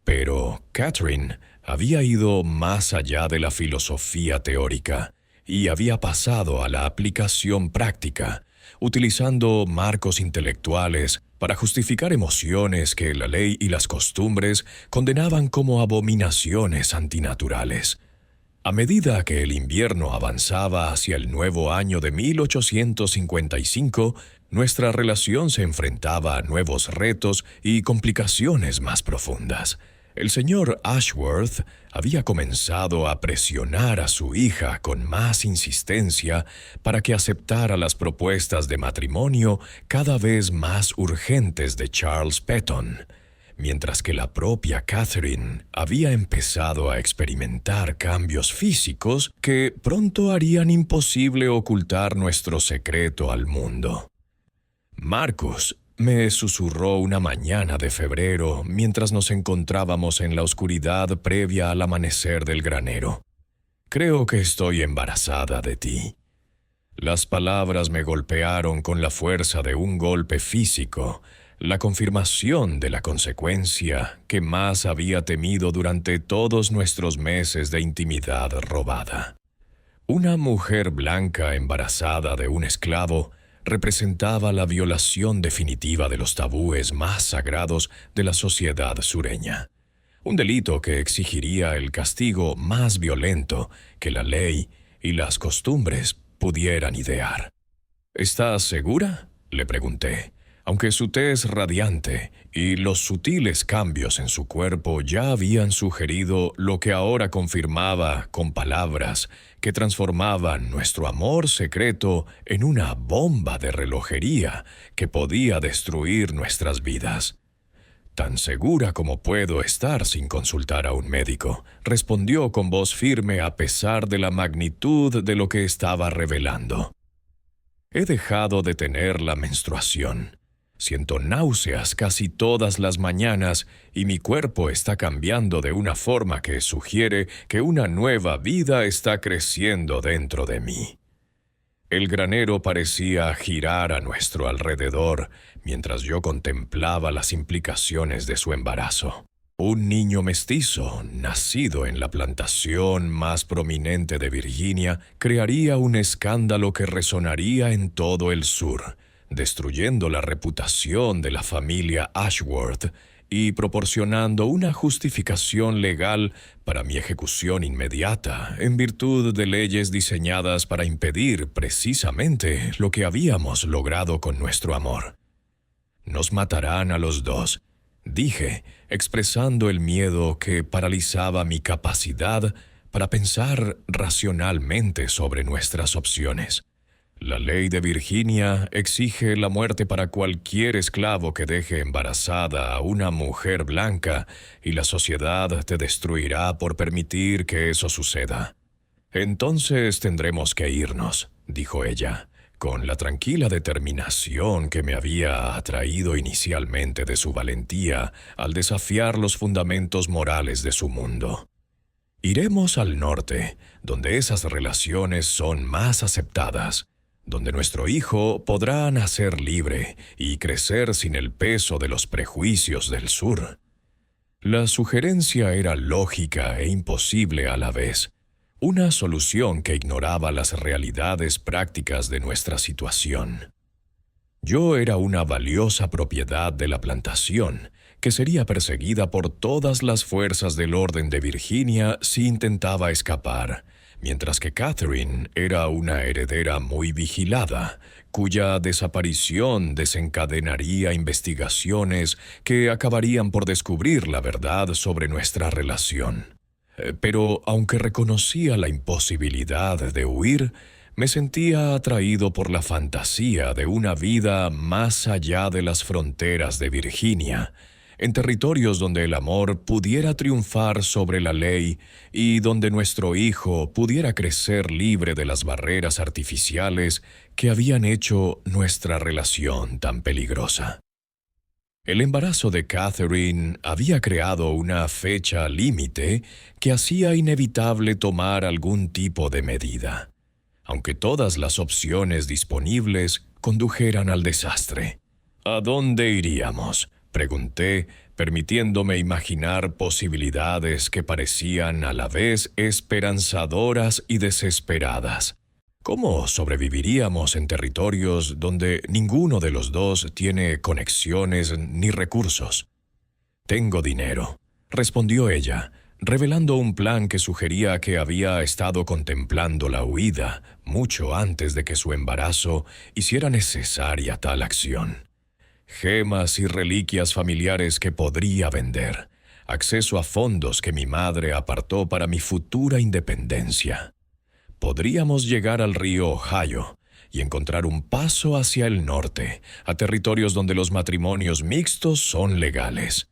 Pero Catherine había ido más allá de la filosofía teórica y había pasado a la aplicación práctica, utilizando marcos intelectuales para justificar emociones que la ley y las costumbres condenaban como abominaciones antinaturales. A medida que el invierno avanzaba hacia el nuevo año de 1855, nuestra relación se enfrentaba a nuevos retos y complicaciones más profundas. El señor Ashworth había comenzado a presionar a su hija con más insistencia para que aceptara las propuestas de matrimonio cada vez más urgentes de Charles Petton, mientras que la propia Catherine había empezado a experimentar cambios físicos que pronto harían imposible ocultar nuestro secreto al mundo. Marcus me susurró una mañana de febrero mientras nos encontrábamos en la oscuridad previa al amanecer del granero. Creo que estoy embarazada de ti. Las palabras me golpearon con la fuerza de un golpe físico, la confirmación de la consecuencia que más había temido durante todos nuestros meses de intimidad robada. Una mujer blanca embarazada de un esclavo representaba la violación definitiva de los tabúes más sagrados de la sociedad sureña, un delito que exigiría el castigo más violento que la ley y las costumbres pudieran idear. ¿Estás segura?, le pregunté, aunque su tez radiante y los sutiles cambios en su cuerpo ya habían sugerido lo que ahora confirmaba con palabras que transformaban nuestro amor secreto en una bomba de relojería que podía destruir nuestras vidas. Tan segura como puedo estar sin consultar a un médico, respondió con voz firme a pesar de la magnitud de lo que estaba revelando. He dejado de tener la menstruación. Siento náuseas casi todas las mañanas y mi cuerpo está cambiando de una forma que sugiere que una nueva vida está creciendo dentro de mí. El granero parecía girar a nuestro alrededor mientras yo contemplaba las implicaciones de su embarazo. Un niño mestizo, nacido en la plantación más prominente de Virginia, crearía un escándalo que resonaría en todo el sur, destruyendo la reputación de la familia Ashworth y proporcionando una justificación legal para mi ejecución inmediata, en virtud de leyes diseñadas para impedir precisamente lo que habíamos logrado con nuestro amor. Nos matarán a los dos, dije, expresando el miedo que paralizaba mi capacidad para pensar racionalmente sobre nuestras opciones. La ley de Virginia exige la muerte para cualquier esclavo que deje embarazada a una mujer blanca y la sociedad te destruirá por permitir que eso suceda. Entonces tendremos que irnos, dijo ella, con la tranquila determinación que me había atraído inicialmente de su valentía al desafiar los fundamentos morales de su mundo. Iremos al norte, donde esas relaciones son más aceptadas, donde nuestro hijo podrá nacer libre y crecer sin el peso de los prejuicios del sur. La sugerencia era lógica e imposible a la vez, una solución que ignoraba las realidades prácticas de nuestra situación. Yo era una valiosa propiedad de la plantación, que sería perseguida por todas las fuerzas del orden de Virginia si intentaba escapar, mientras que Catherine era una heredera muy vigilada, cuya desaparición desencadenaría investigaciones que acabarían por descubrir la verdad sobre nuestra relación. Pero aunque reconocía la imposibilidad de huir, me sentía atraído por la fantasía de una vida más allá de las fronteras de Virginia, en territorios donde el amor pudiera triunfar sobre la ley y donde nuestro hijo pudiera crecer libre de las barreras artificiales que habían hecho nuestra relación tan peligrosa. El embarazo de Catherine había creado una fecha límite que hacía inevitable tomar algún tipo de medida, aunque todas las opciones disponibles condujeran al desastre. ¿A dónde iríamos?, pregunté, permitiéndome imaginar posibilidades que parecían a la vez esperanzadoras y desesperadas. ¿Cómo sobreviviríamos en territorios donde ninguno de los dos tiene conexiones ni recursos? «Tengo dinero», respondió ella, revelando un plan que sugería que había estado contemplando la huida mucho antes de que su embarazo hiciera necesaria tal acción. Gemas y reliquias familiares que podría vender, acceso a fondos que mi madre apartó para mi futura independencia. Podríamos llegar al río Ohio y encontrar un paso hacia el norte, a territorios donde los matrimonios mixtos son legales.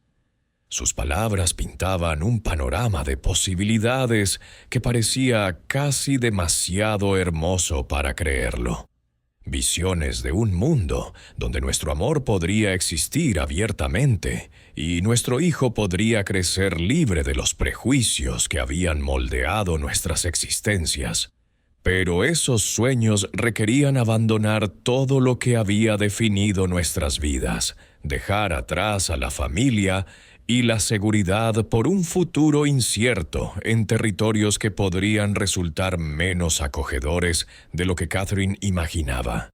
Sus palabras pintaban un panorama de posibilidades que parecía casi demasiado hermoso para creerlo. Visiones de un mundo donde nuestro amor podría existir abiertamente y nuestro hijo podría crecer libre de los prejuicios que habían moldeado nuestras existencias. Pero esos sueños requerían abandonar todo lo que había definido nuestras vidas, dejar atrás a la familia y la seguridad por un futuro incierto en territorios que podrían resultar menos acogedores de lo que Catherine imaginaba.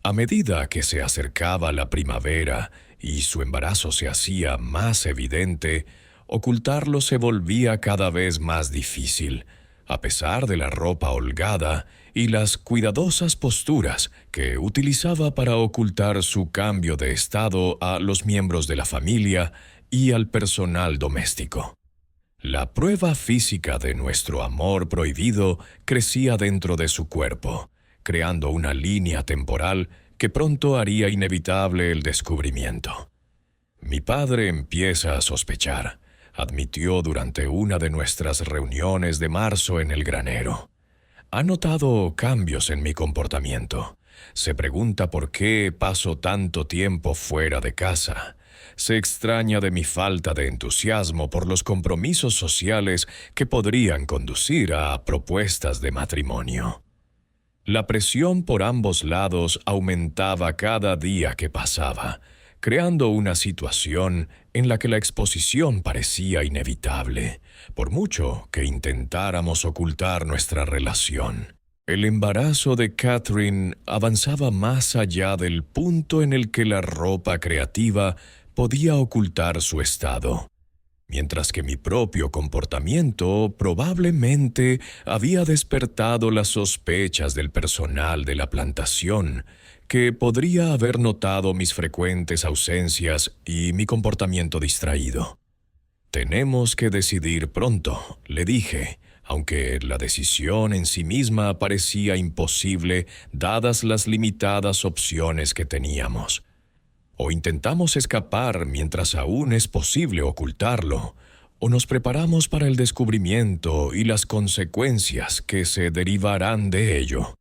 A medida que se acercaba la primavera y su embarazo se hacía más evidente, ocultarlo se volvía cada vez más difícil, a pesar de la ropa holgada y las cuidadosas posturas que utilizaba para ocultar su cambio de estado a los miembros de la familia y al personal doméstico. La prueba física de nuestro amor prohibido crecía dentro de su cuerpo, creando una línea temporal que pronto haría inevitable el descubrimiento. Mi padre empieza a sospechar, admitió durante una de nuestras reuniones de marzo en el granero. Ha notado cambios en mi comportamiento. Se pregunta por qué paso tanto tiempo fuera de casa. Se extraña de mi falta de entusiasmo por los compromisos sociales que podrían conducir a propuestas de matrimonio. La presión por ambos lados aumentaba cada día que pasaba, creando una situación en la que la exposición parecía inevitable, por mucho que intentáramos ocultar nuestra relación. El embarazo de Catherine avanzaba más allá del punto en el que la ropa creativa podía ocultar su estado, mientras que mi propio comportamiento probablemente había despertado las sospechas del personal de la plantación, que podría haber notado mis frecuentes ausencias y mi comportamiento distraído. «Tenemos que decidir pronto», le dije, aunque la decisión en sí misma parecía imposible dadas las limitadas opciones que teníamos. O intentamos escapar mientras aún es posible ocultarlo, o nos preparamos para el descubrimiento y las consecuencias que se derivarán de ello.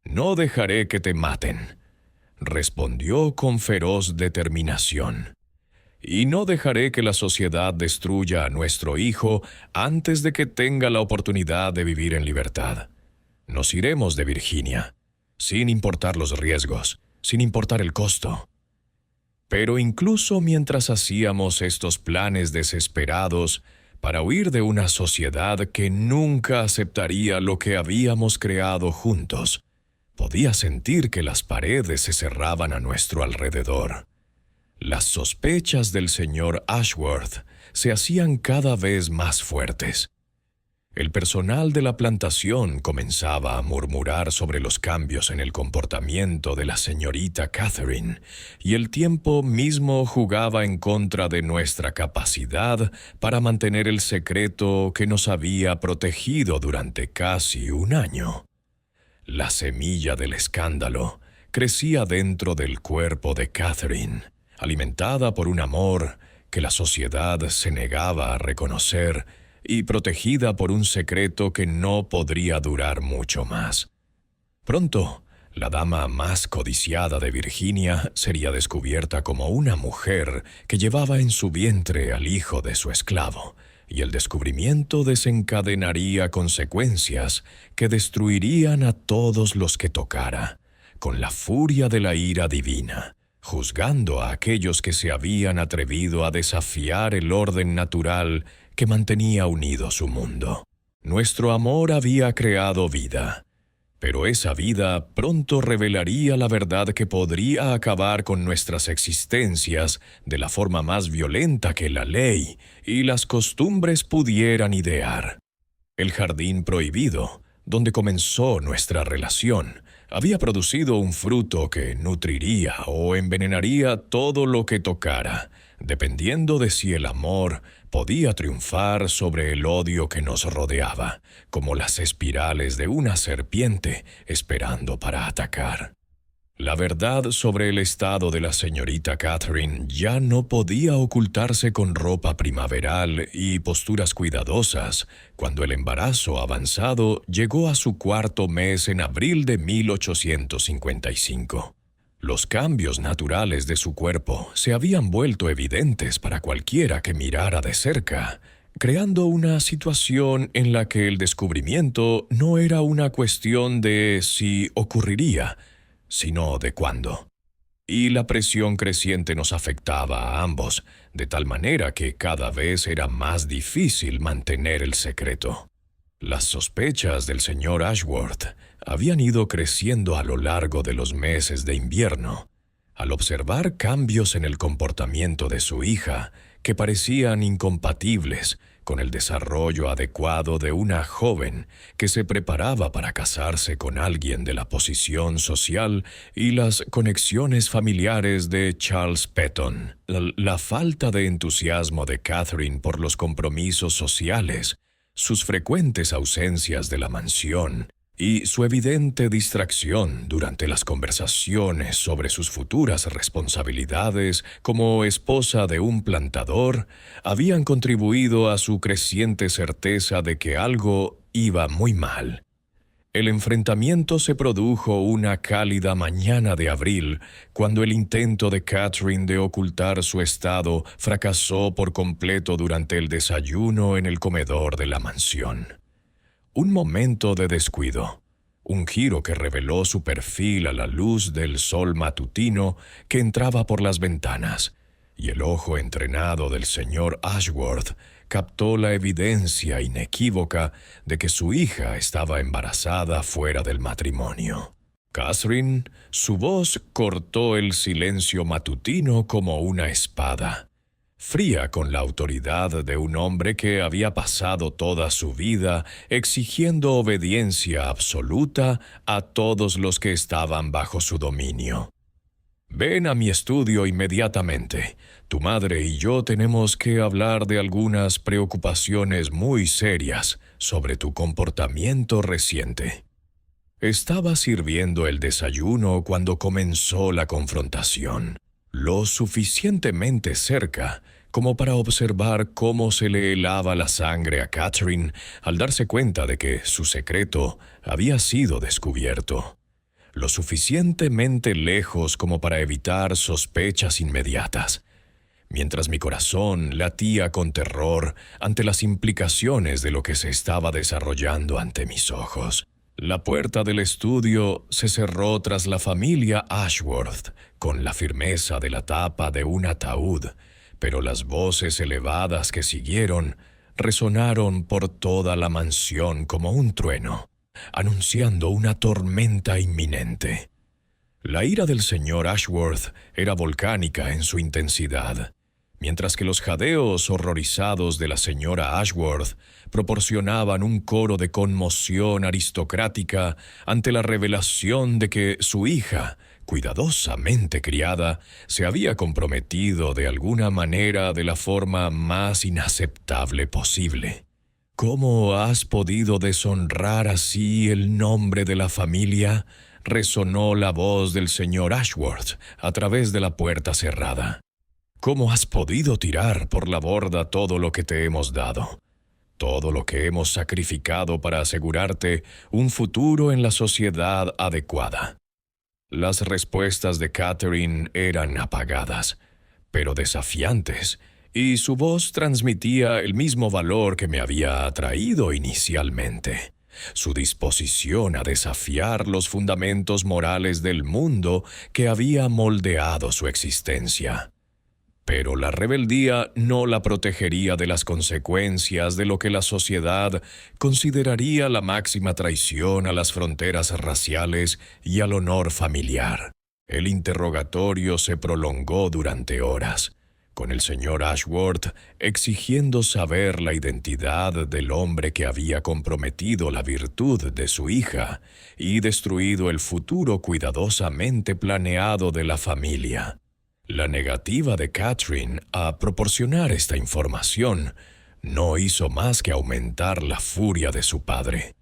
«No dejaré que te maten», respondió con feroz determinación. «Y no dejaré que la sociedad destruya a nuestro hijo antes de que tenga la oportunidad de vivir en libertad. Nos iremos de Virginia, sin importar los riesgos, sin importar el costo». Pero incluso mientras hacíamos estos planes desesperados para huir de una sociedad que nunca aceptaría lo que habíamos creado juntos, podía sentir que las paredes se cerraban a nuestro alrededor. Las sospechas del señor Ashworth se hacían cada vez más fuertes. El personal de la plantación comenzaba a murmurar sobre los cambios en el comportamiento de la señorita Catherine, y el tiempo mismo jugaba en contra de nuestra capacidad para mantener el secreto que nos había protegido durante casi un año. La semilla del escándalo crecía dentro del cuerpo de Catherine, alimentada por un amor que la sociedad se negaba a reconocer y protegida por un secreto que no podría durar mucho más. Pronto, la dama más codiciada de Virginia sería descubierta como una mujer que llevaba en su vientre al hijo de su esclavo, y el descubrimiento desencadenaría consecuencias que destruirían a todos los que tocara, con la furia de la ira divina, juzgando a aquellos que se habían atrevido a desafiar el orden natural que mantenía unido su mundo. Nuestro amor había creado vida, pero esa vida pronto revelaría la verdad que podría acabar con nuestras existencias de la forma más violenta que la ley y las costumbres pudieran idear. El jardín prohibido, donde comenzó nuestra relación, había producido un fruto que nutriría o envenenaría todo lo que tocara, dependiendo de si el amor podía triunfar sobre el odio que nos rodeaba, como las espirales de una serpiente esperando para atacar. La verdad sobre el estado de la señorita Catherine ya no podía ocultarse con ropa primaveral y posturas cuidadosas cuando el embarazo avanzado llegó a su cuarto mes en abril de 1855. Los cambios naturales de su cuerpo se habían vuelto evidentes para cualquiera que mirara de cerca, creando una situación en la que el descubrimiento no era una cuestión de si ocurriría, sino de cuándo. Y la presión creciente nos afectaba a ambos, de tal manera que cada vez era más difícil mantener el secreto. Las sospechas del señor Ashworth habían ido creciendo a lo largo de los meses de invierno. Al observar cambios en el comportamiento de su hija, que parecían incompatibles con el desarrollo adecuado de una joven que se preparaba para casarse con alguien de la posición social y las conexiones familiares de Charles Petton, la falta de entusiasmo de Catherine por los compromisos sociales, sus frecuentes ausencias de la mansión, y su evidente distracción durante las conversaciones sobre sus futuras responsabilidades como esposa de un plantador habían contribuido a su creciente certeza de que algo iba muy mal. El enfrentamiento se produjo una cálida mañana de abril, cuando el intento de Catherine de ocultar su estado fracasó por completo durante el desayuno en el comedor de la mansión. Un momento de descuido, un giro que reveló su perfil a la luz del sol matutino que entraba por las ventanas, y el ojo entrenado del señor Ashworth captó la evidencia inequívoca de que su hija estaba embarazada fuera del matrimonio. Catherine, su voz cortó el silencio matutino como una espada, fría con la autoridad de un hombre que había pasado toda su vida exigiendo obediencia absoluta a todos los que estaban bajo su dominio. Ven a mi estudio inmediatamente. Tu madre y yo tenemos que hablar de algunas preocupaciones muy serias sobre tu comportamiento reciente. Estaba sirviendo el desayuno cuando comenzó la confrontación, lo suficientemente cerca como para observar cómo se le helaba la sangre a Catherine al darse cuenta de que su secreto había sido descubierto, lo suficientemente lejos como para evitar sospechas inmediatas, mientras mi corazón latía con terror ante las implicaciones de lo que se estaba desarrollando ante mis ojos. La puerta del estudio se cerró tras la familia Ashworth con la firmeza de la tapa de un ataúd, pero las voces elevadas que siguieron resonaron por toda la mansión como un trueno, anunciando una tormenta inminente. La ira del señor Ashworth era volcánica en su intensidad, mientras que los jadeos horrorizados de la señora Ashworth proporcionaban un coro de conmoción aristocrática ante la revelación de que su hija, cuidadosamente criada, se había comprometido de alguna manera de la forma más inaceptable posible. ¿Cómo has podido deshonrar así el nombre de la familia?, resonó la voz del señor Ashworth a través de la puerta cerrada. ¿Cómo has podido tirar por la borda todo lo que te hemos dado? Todo lo que hemos sacrificado para asegurarte un futuro en la sociedad adecuada. Las respuestas de Catherine eran apagadas, pero desafiantes, y su voz transmitía el mismo valor que me había atraído inicialmente. Su disposición a desafiar los fundamentos morales del mundo que había moldeado su existencia. Pero la rebeldía no la protegería de las consecuencias de lo que la sociedad consideraría la máxima traición a las fronteras raciales y al honor familiar. El interrogatorio se prolongó durante horas, con el señor Ashworth exigiendo saber la identidad del hombre que había comprometido la virtud de su hija y destruido el futuro cuidadosamente planeado de la familia. La negativa de Catherine a proporcionar esta información no hizo más que aumentar la furia de su padre,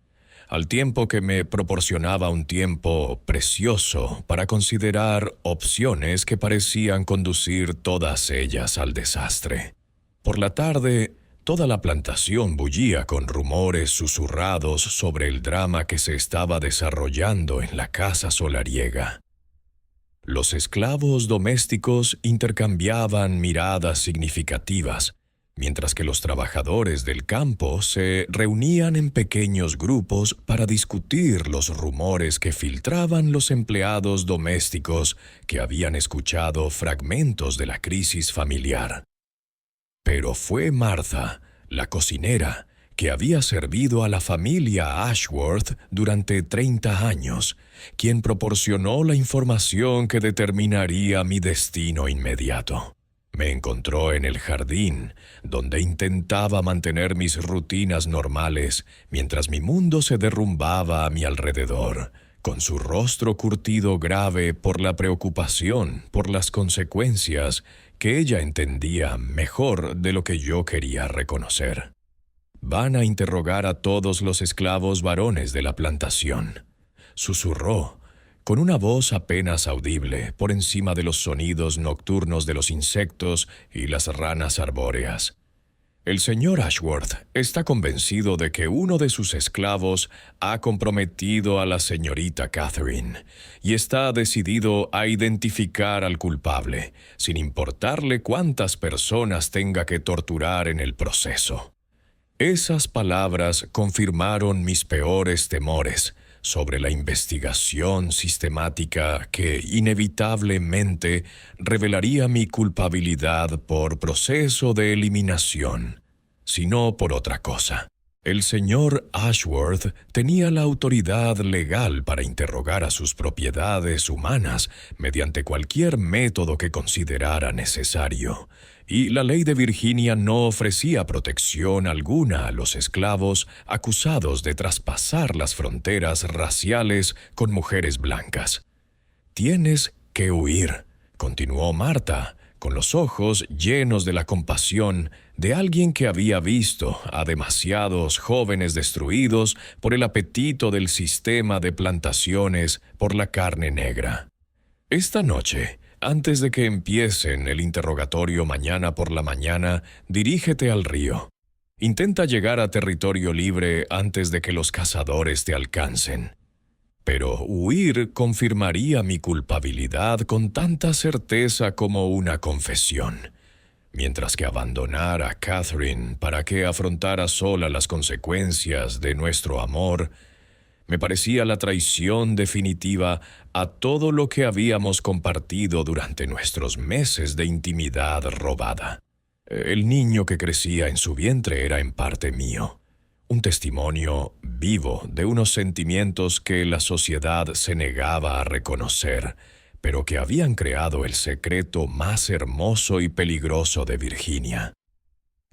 al tiempo que me proporcionaba un tiempo precioso para considerar opciones que parecían conducir todas ellas al desastre. Por la tarde, toda la plantación bullía con rumores susurrados sobre el drama que se estaba desarrollando en la casa solariega. Los esclavos domésticos intercambiaban miradas significativas, mientras que los trabajadores del campo se reunían en pequeños grupos para discutir los rumores que filtraban los empleados domésticos que habían escuchado fragmentos de la crisis familiar. Pero fue Martha, la cocinera, que había servido a la familia Ashworth durante 30 años, quien proporcionó la información que determinaría mi destino inmediato. Me encontró en el jardín, donde intentaba mantener mis rutinas normales mientras mi mundo se derrumbaba a mi alrededor, con su rostro curtido grave por la preocupación por las consecuencias que ella entendía mejor de lo que yo quería reconocer. van a interrogar a todos los esclavos varones de la plantación. Susurró, con una voz apenas audible por encima de los sonidos nocturnos de los insectos y las ranas arbóreas. El señor Ashworth está convencido de que uno de sus esclavos ha comprometido a la señorita Catherine y está decidido a identificar al culpable, sin importarle cuántas personas tenga que torturar en el proceso. Esas palabras confirmaron mis peores temores sobre la investigación sistemática que inevitablemente revelaría mi culpabilidad por proceso de eliminación, sino por otra cosa. El señor Ashworth tenía la autoridad legal para interrogar a sus propiedades humanas mediante cualquier método que considerara necesario, y la ley de Virginia no ofrecía protección alguna a los esclavos acusados de traspasar las fronteras raciales con mujeres blancas. «Tienes que huir», continuó Marta, con los ojos llenos de la compasión de alguien que había visto a demasiados jóvenes destruidos por el apetito del sistema de plantaciones por la carne negra. «Esta noche, antes de que empiecen el interrogatorio mañana por la mañana, dirígete al río. Intenta llegar a territorio libre antes de que los cazadores te alcancen. Pero huir confirmaría mi culpabilidad con tanta certeza como una confesión, mientras que abandonar a Catherine para que afrontara sola las consecuencias de nuestro amor me parecía la traición definitiva a todo lo que habíamos compartido durante nuestros meses de intimidad robada. El niño que crecía en su vientre era en parte mío, un testimonio vivo de unos sentimientos que la sociedad se negaba a reconocer, pero que habían creado el secreto más hermoso y peligroso de Virginia.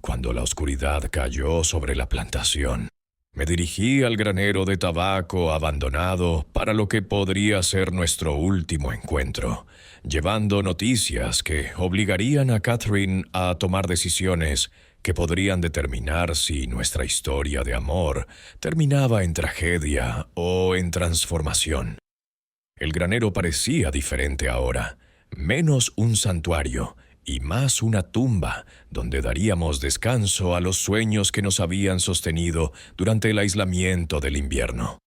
Cuando la oscuridad cayó sobre la plantación, me dirigí al granero de tabaco abandonado para lo que podría ser nuestro último encuentro, llevando noticias que obligarían a Catherine a tomar decisiones que podrían determinar si nuestra historia de amor terminaba en tragedia o en transformación. El granero parecía diferente ahora, menos un santuario y más una tumba donde daríamos descanso a los sueños que nos habían sostenido durante el aislamiento del invierno.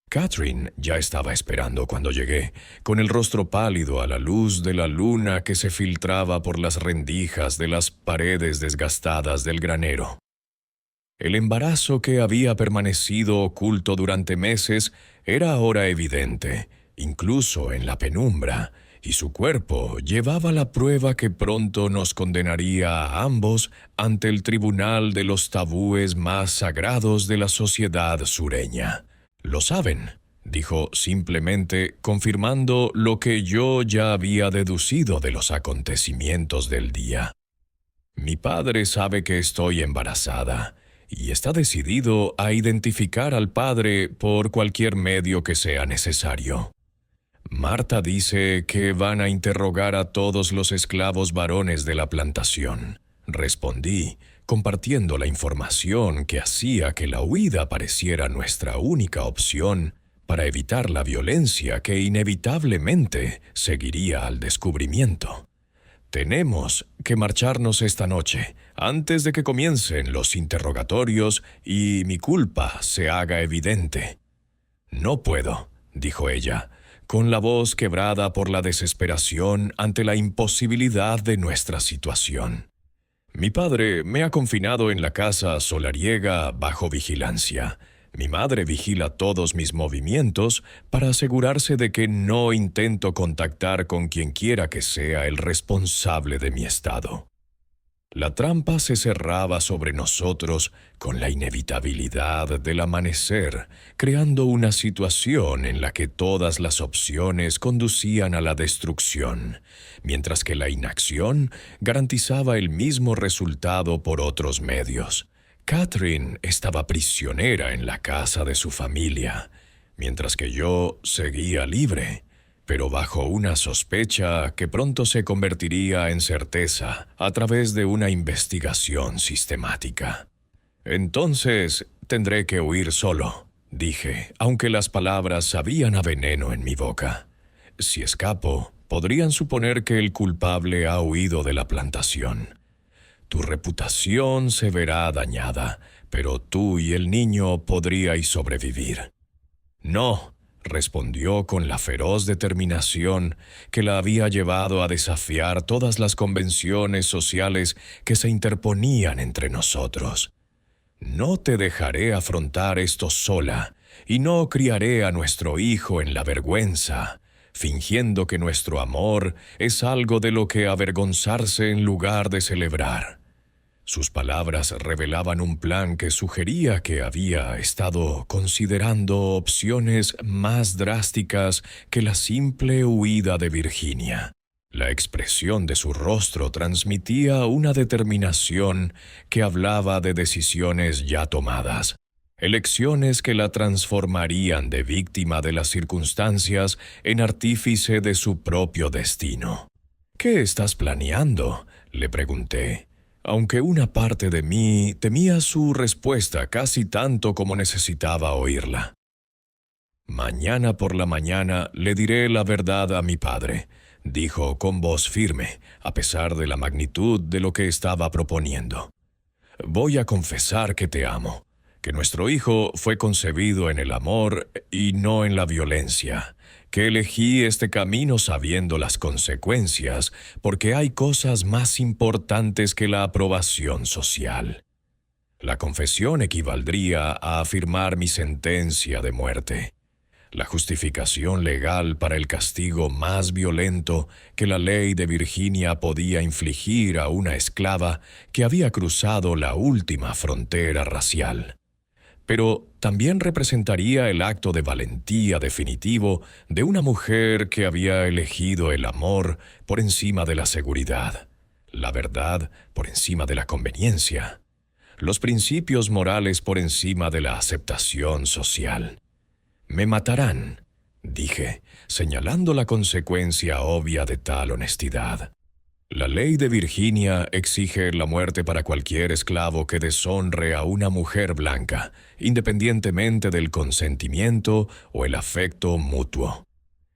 Catherine ya estaba esperando cuando llegué, con el rostro pálido a la luz de la luna que se filtraba por las rendijas de las paredes desgastadas del granero. El embarazo que había permanecido oculto durante meses era ahora evidente, incluso en la penumbra, y su cuerpo llevaba la prueba que pronto nos condenaría a ambos ante el tribunal de los tabúes más sagrados de la sociedad sureña. «Lo saben», dijo simplemente, confirmando lo que yo ya había deducido de los acontecimientos del día. «Mi padre sabe que estoy embarazada y está decidido a identificar al padre por cualquier medio que sea necesario. Marta dice que van a interrogar a todos los esclavos varones de la plantación», respondí, compartiendo la información que hacía que la huida pareciera nuestra única opción para evitar la violencia que inevitablemente seguiría al descubrimiento. «Tenemos que marcharnos esta noche, antes de que comiencen los interrogatorios y mi culpa se haga evidente». «No puedo», dijo ella, con la voz quebrada por la desesperación ante la imposibilidad de nuestra situación. «Mi padre me ha confinado en la casa solariega bajo vigilancia. Mi madre vigila todos mis movimientos para asegurarse de que no intento contactar con quien quiera que sea el responsable de mi estado». La trampa se cerraba sobre nosotros con la inevitabilidad del amanecer, creando una situación en la que todas las opciones conducían a la destrucción, mientras que la inacción garantizaba el mismo resultado por otros medios. Catherine estaba prisionera en la casa de su familia, mientras que yo seguía libre, pero bajo una sospecha que pronto se convertiría en certeza a través de una investigación sistemática. Entonces tendré que huir solo, dije, aunque las palabras sabían a veneno en mi boca. Si escapo, podrían suponer que el culpable ha huido de la plantación. Tu reputación se verá dañada, pero tú y el niño podríais sobrevivir. No, respondió con la feroz determinación que la había llevado a desafiar todas las convenciones sociales que se interponían entre nosotros. No te dejaré afrontar esto sola, y no criaré a nuestro hijo en la vergüenza, fingiendo que nuestro amor es algo de lo que avergonzarse en lugar de celebrar. Sus palabras revelaban un plan que sugería que había estado considerando opciones más drásticas que la simple huida de Virginia. La expresión de su rostro transmitía una determinación que hablaba de decisiones ya tomadas, elecciones que la transformarían de víctima de las circunstancias en artífice de su propio destino. «¿Qué estás planeando?», le pregunté, aunque una parte de mí temía su respuesta casi tanto como necesitaba oírla. «Mañana por la mañana le diré la verdad a mi padre», dijo con voz firme, a pesar de la magnitud de lo que estaba proponiendo. «Voy a confesar que te amo, que nuestro hijo fue concebido en el amor y no en la violencia, que elegí este camino sabiendo las consecuencias, porque hay cosas más importantes que la aprobación social. La confesión equivaldría a afirmar mi sentencia de muerte, la justificación legal para el castigo más violento que la ley de Virginia podía infligir a una esclava que había cruzado la última frontera racial. Pero también representaría el acto de valentía definitivo de una mujer que había elegido el amor por encima de la seguridad, la verdad por encima de la conveniencia, los principios morales por encima de la aceptación social. «Me matarán», dije, señalando la consecuencia obvia de tal honestidad. La ley de Virginia exige la muerte para cualquier esclavo que deshonre a una mujer blanca, independientemente del consentimiento o el afecto mutuo.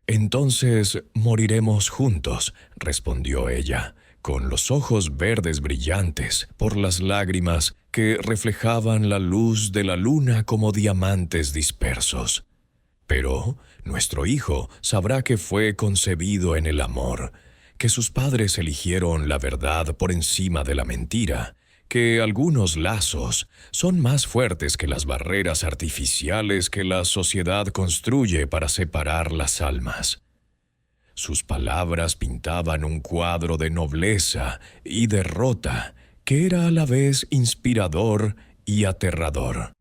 «Entonces moriremos juntos», respondió ella, con los ojos verdes brillantes por las lágrimas que reflejaban la luz de la luna como diamantes dispersos. «Pero nuestro hijo sabrá que fue concebido en el amor, que sus padres eligieron la verdad por encima de la mentira, que algunos lazos son más fuertes que las barreras artificiales que la sociedad construye para separar las almas». Sus palabras pintaban un cuadro de nobleza y derrota que era a la vez inspirador y aterrador.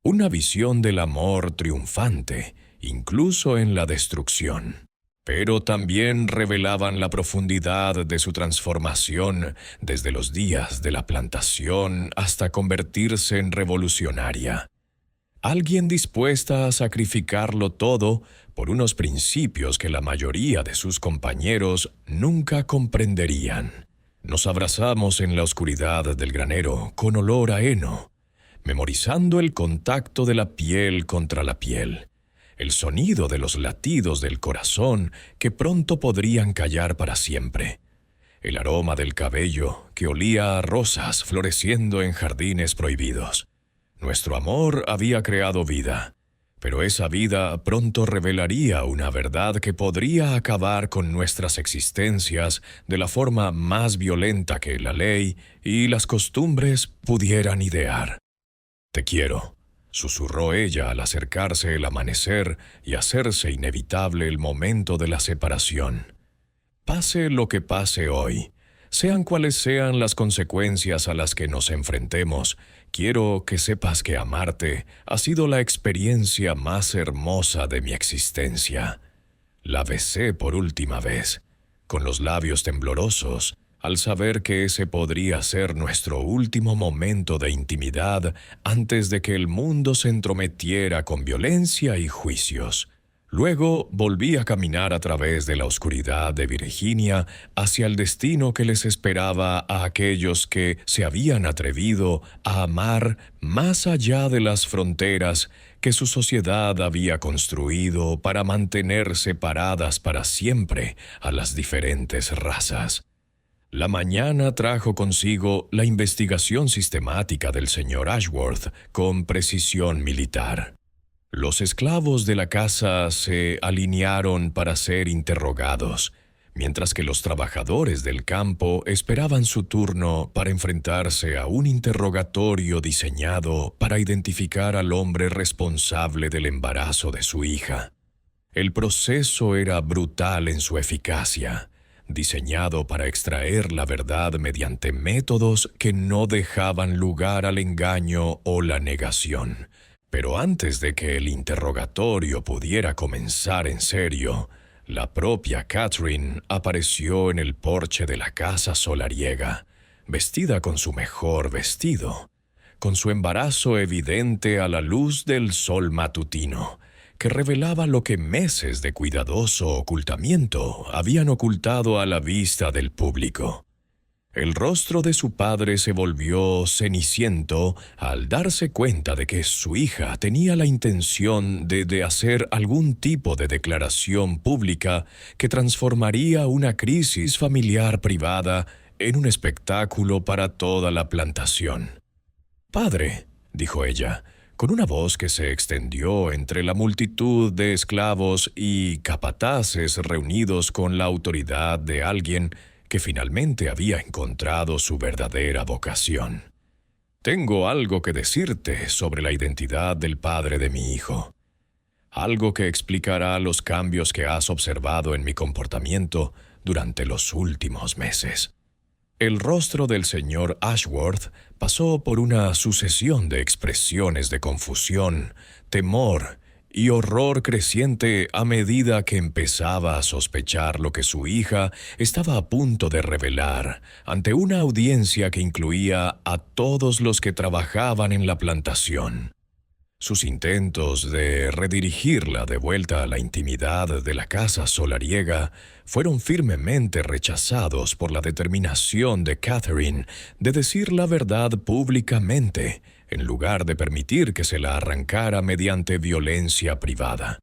Una visión del amor triunfante, incluso en la destrucción. Pero también revelaban la profundidad de su transformación desde los días de la plantación hasta convertirse en revolucionaria. Alguien dispuesta a sacrificarlo todo por unos principios que la mayoría de sus compañeros nunca comprenderían. Nos abrazamos en la oscuridad del granero con olor a heno, memorizando el contacto de la piel contra la piel, el sonido de los latidos del corazón que pronto podrían callar para siempre, el aroma del cabello que olía a rosas floreciendo en jardines prohibidos. Nuestro amor había creado vida, pero esa vida pronto revelaría una verdad que podría acabar con nuestras existencias de la forma más violenta que la ley y las costumbres pudieran idear. «Te quiero», susurró ella al acercarse el amanecer y hacerse inevitable el momento de la separación. «Pase lo que pase hoy, sean cuales sean las consecuencias a las que nos enfrentemos, quiero que sepas que amarte ha sido la experiencia más hermosa de mi existencia». La besé por última vez, con los labios temblorosos, al saber que ese podría ser nuestro último momento de intimidad antes de que el mundo se entrometiera con violencia y juicios. Luego volví a caminar a través de la oscuridad de Virginia hacia el destino que les esperaba a aquellos que se habían atrevido a amar más allá de las fronteras que su sociedad había construido para mantener separadas para siempre a las diferentes razas. La mañana trajo consigo la investigación sistemática del señor Ashworth con precisión militar. Los esclavos de la casa se alinearon para ser interrogados, mientras que los trabajadores del campo esperaban su turno para enfrentarse a un interrogatorio diseñado para identificar al hombre responsable del embarazo de su hija. El proceso era brutal en su eficacia, diseñado para extraer la verdad mediante métodos que no dejaban lugar al engaño o la negación. Pero antes de que el interrogatorio pudiera comenzar en serio, la propia Catherine apareció en el porche de la casa solariega, vestida con su mejor vestido, con su embarazo evidente a la luz del sol matutino, que revelaba lo que meses de cuidadoso ocultamiento habían ocultado a la vista del público. El rostro de su padre se volvió ceniciento al darse cuenta de que su hija tenía la intención de hacer algún tipo de declaración pública que transformaría una crisis familiar privada en un espectáculo para toda la plantación. «Padre», dijo ella, con una voz que se extendió entre la multitud de esclavos y capataces reunidos con la autoridad de alguien que finalmente había encontrado su verdadera vocación. «Tengo algo que decirte sobre la identidad del padre de mi hijo. Algo que explicará los cambios que has observado en mi comportamiento durante los últimos meses». El rostro del señor Ashworth pasó por una sucesión de expresiones de confusión, temor y horror creciente a medida que empezaba a sospechar lo que su hija estaba a punto de revelar ante una audiencia que incluía a todos los que trabajaban en la plantación. Sus intentos de redirigirla de vuelta a la intimidad de la casa solariega fueron firmemente rechazados por la determinación de Catherine de decir la verdad públicamente, en lugar de permitir que se la arrancara mediante violencia privada.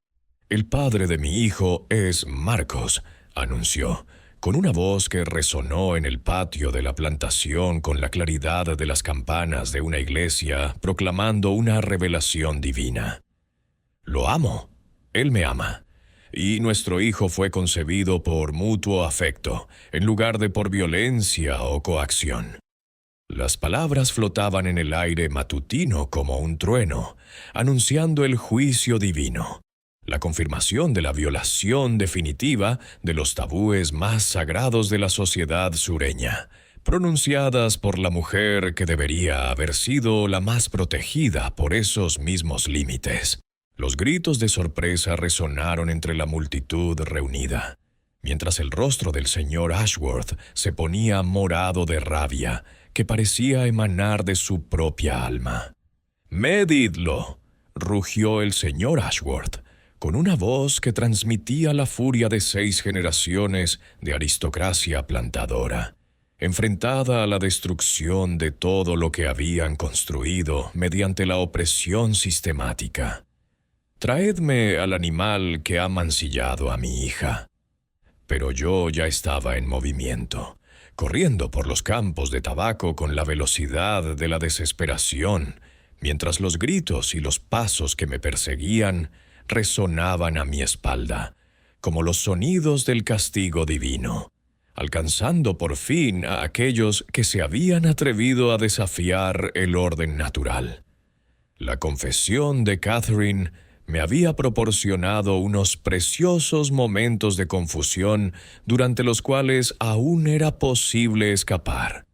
«El padre de mi hijo es Marcos», anunció, con una voz que resonó en el patio de la plantación con la claridad de las campanas de una iglesia proclamando una revelación divina. «Lo amo. Él me ama. Y nuestro hijo fue concebido por mutuo afecto, en lugar de por violencia o coacción». Las palabras flotaban en el aire matutino como un trueno, anunciando el juicio divino, la confirmación de la violación definitiva de los tabúes más sagrados de la sociedad sureña, pronunciadas por la mujer que debería haber sido la más protegida por esos mismos límites. Los gritos de sorpresa resonaron entre la multitud reunida, mientras el rostro del señor Ashworth se ponía morado de rabia, que parecía emanar de su propia alma. «Medidlo», rugió el señor Ashworth, con una voz que transmitía la furia de 6 generaciones de aristocracia plantadora, enfrentada a la destrucción de todo lo que habían construido mediante la opresión sistemática. «Traedme al animal que ha mancillado a mi hija». Pero yo ya estaba en movimiento, corriendo por los campos de tabaco con la velocidad de la desesperación, mientras los gritos y los pasos que me perseguían resonaban a mi espalda, como los sonidos del castigo divino, alcanzando por fin a aquellos que se habían atrevido a desafiar el orden natural. La confesión de Catherine me había proporcionado unos preciosos momentos de confusión durante los cuales aún era posible escapar.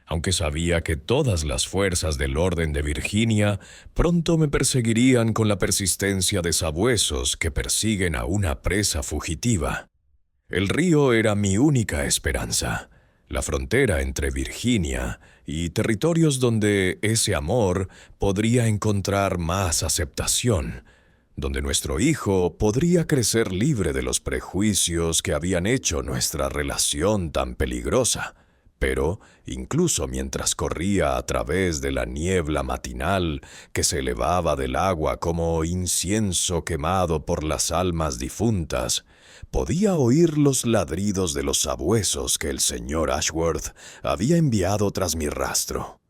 Aunque sabía que todas las fuerzas del orden de Virginia pronto me perseguirían con la persistencia de sabuesos que persiguen a una presa fugitiva. El río era mi única esperanza, la frontera entre Virginia y territorios donde ese amor podría encontrar más aceptación, donde nuestro hijo podría crecer libre de los prejuicios que habían hecho nuestra relación tan peligrosa. Pero, incluso mientras corría a través de la niebla matinal que se elevaba del agua como incienso quemado por las almas difuntas, podía oír los ladridos de los sabuesos que el señor Ashworth había enviado tras mi rastro.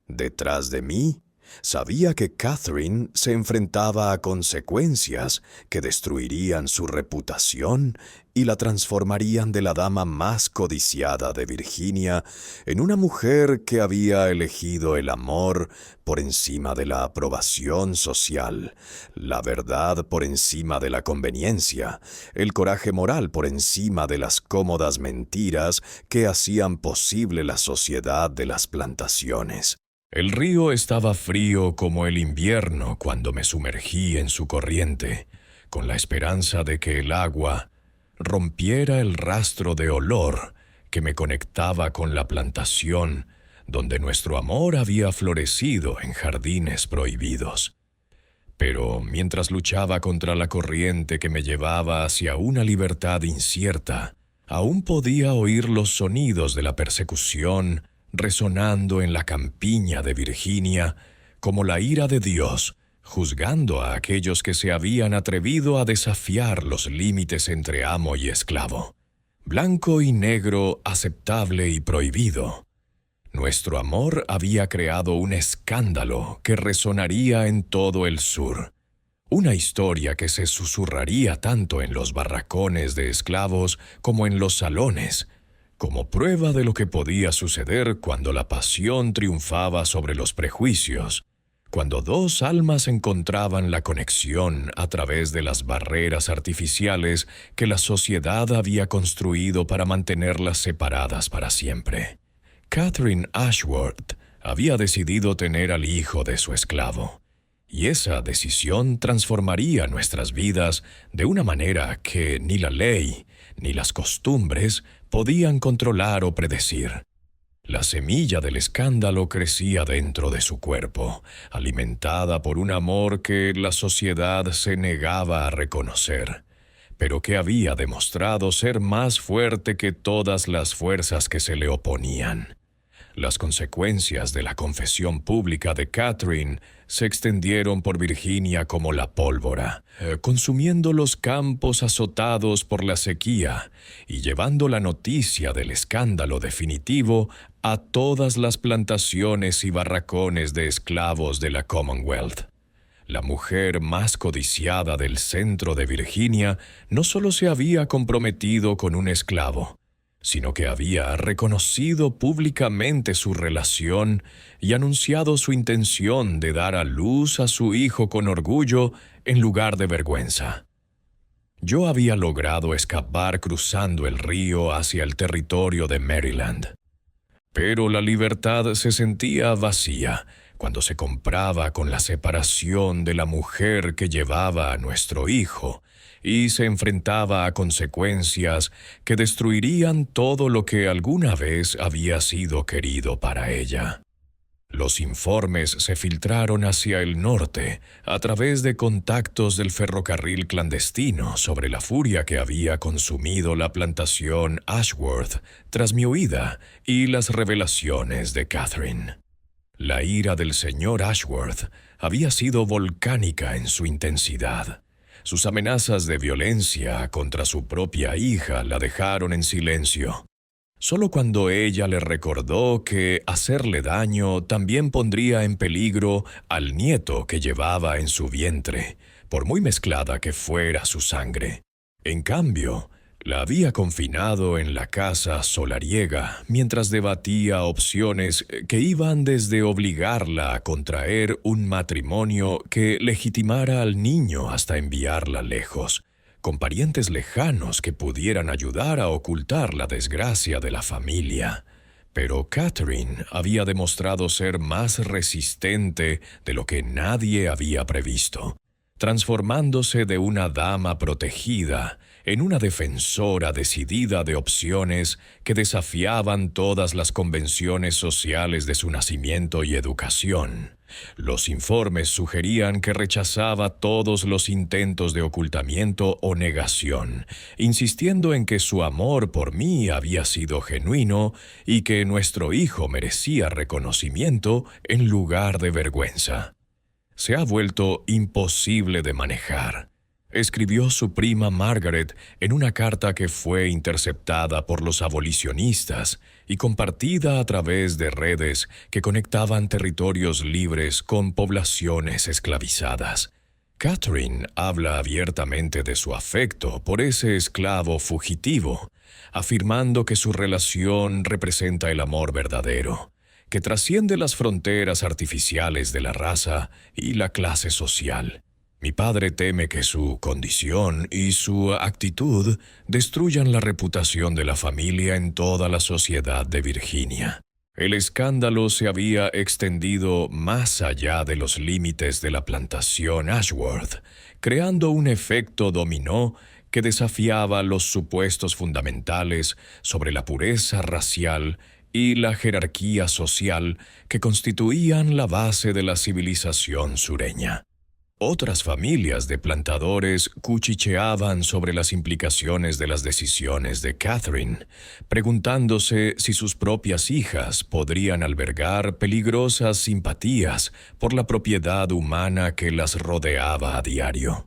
Detrás de mí, sabía que Catherine se enfrentaba a consecuencias que destruirían su reputación y la transformarían de la dama más codiciada de Virginia en una mujer que había elegido el amor por encima de la aprobación social, la verdad por encima de la conveniencia, el coraje moral por encima de las cómodas mentiras que hacían posible la sociedad de las plantaciones. El río estaba frío como el invierno cuando me sumergí en su corriente, con la esperanza de que el agua rompiera el rastro de olor que me conectaba con la plantación donde nuestro amor había florecido en jardines prohibidos. Pero mientras luchaba contra la corriente que me llevaba hacia una libertad incierta, aún podía oír los sonidos de la persecución resonando en la campiña de Virginia como la ira de Dios, juzgando a aquellos que se habían atrevido a desafiar los límites entre amo y esclavo, blanco y negro, aceptable y prohibido. Nuestro amor había creado un escándalo que resonaría en todo el sur, una historia que se susurraría tanto en los barracones de esclavos como en los salones, como prueba de lo que podía suceder cuando la pasión triunfaba sobre los prejuicios, cuando dos almas encontraban la conexión a través de las barreras artificiales que la sociedad había construido para mantenerlas separadas para siempre. Catherine Ashworth había decidido tener al hijo de su esclavo, y esa decisión transformaría nuestras vidas de una manera que ni la ley ni las costumbres podían controlar o predecir. La semilla del escándalo crecía dentro de su cuerpo, alimentada por un amor que la sociedad se negaba a reconocer, pero que había demostrado ser más fuerte que todas las fuerzas que se le oponían. Las consecuencias de la confesión pública de Catherine se extendieron por Virginia como la pólvora, consumiendo los campos azotados por la sequía y llevando la noticia del escándalo definitivo a todas las plantaciones y barracones de esclavos de la Commonwealth. La mujer más codiciada del centro de Virginia no solo se había comprometido con un esclavo, sino que había reconocido públicamente su relación y anunciado su intención de dar a luz a su hijo con orgullo en lugar de vergüenza. Yo había logrado escapar cruzando el río hacia el territorio de Maryland, pero la libertad se sentía vacía cuando se compraba con la separación de la mujer que llevaba a nuestro hijo y se enfrentaba a consecuencias que destruirían todo lo que alguna vez había sido querido para ella. Los informes se filtraron hacia el norte a través de contactos del ferrocarril clandestino sobre la furia que había consumido la plantación Ashworth tras mi huida y las revelaciones de Catherine. La ira del señor Ashworth había sido volcánica en su intensidad. Sus amenazas de violencia contra su propia hija la dejaron en silencio. Solo cuando ella le recordó que hacerle daño también pondría en peligro al nieto que llevaba en su vientre, por muy mezclada que fuera su sangre. En cambio, la había confinado en la casa solariega mientras debatía opciones que iban desde obligarla a contraer un matrimonio que legitimara al niño hasta enviarla lejos, con parientes lejanos que pudieran ayudar a ocultar la desgracia de la familia. Pero Catherine había demostrado ser más resistente de lo que nadie había previsto, transformándose de una dama protegida en una defensora decidida de opciones que desafiaban todas las convenciones sociales de su nacimiento y educación. Los informes sugerían que rechazaba todos los intentos de ocultamiento o negación, insistiendo en que su amor por mí había sido genuino y que nuestro hijo merecía reconocimiento en lugar de vergüenza. Se ha vuelto imposible de manejar, escribió su prima Margaret en una carta que fue interceptada por los abolicionistas y compartida a través de redes que conectaban territorios libres con poblaciones esclavizadas. Catherine habla abiertamente de su afecto por ese esclavo fugitivo, afirmando que su relación representa el amor verdadero, que trasciende las fronteras artificiales de la raza y la clase social. Mi padre teme que su condición y su actitud destruyan la reputación de la familia en toda la sociedad de Virginia. El escándalo se había extendido más allá de los límites de la plantación Ashworth, creando un efecto dominó que desafiaba los supuestos fundamentales sobre la pureza racial y la jerarquía social que constituían la base de la civilización sureña. Otras familias de plantadores cuchicheaban sobre las implicaciones de las decisiones de Catherine, preguntándose si sus propias hijas podrían albergar peligrosas simpatías por la propiedad humana que las rodeaba a diario.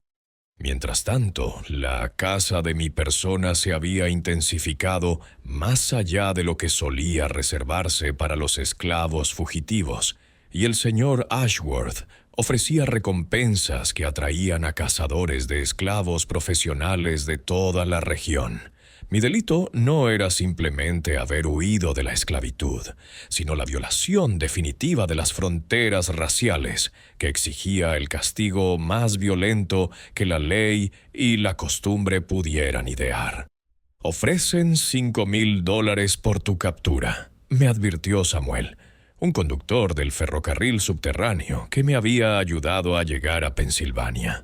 Mientras tanto, la caza de mi persona se había intensificado más allá de lo que solía reservarse para los esclavos fugitivos, y el señor Ashworth ofrecía recompensas que atraían a cazadores de esclavos profesionales de toda la región. Mi delito no era simplemente haber huido de la esclavitud, sino la violación definitiva de las fronteras raciales que exigía el castigo más violento que la ley y la costumbre pudieran idear. «Ofrecen $5,000 por tu captura», me advirtió Samuel, un conductor del ferrocarril subterráneo que me había ayudado a llegar a Pensilvania.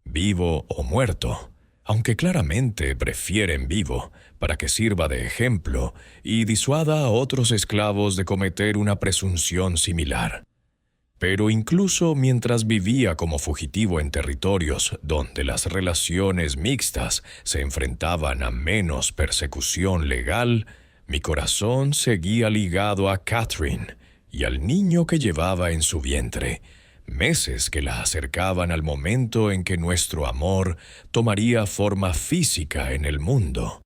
Vivo o muerto, aunque claramente prefieren vivo, para que sirva de ejemplo y disuada a otros esclavos de cometer una presunción similar. Pero incluso mientras vivía como fugitivo en territorios donde las relaciones mixtas se enfrentaban a menos persecución legal, mi corazón seguía ligado a Catherine y al niño que llevaba en su vientre, meses que la acercaban al momento en que nuestro amor tomaría forma física en el mundo.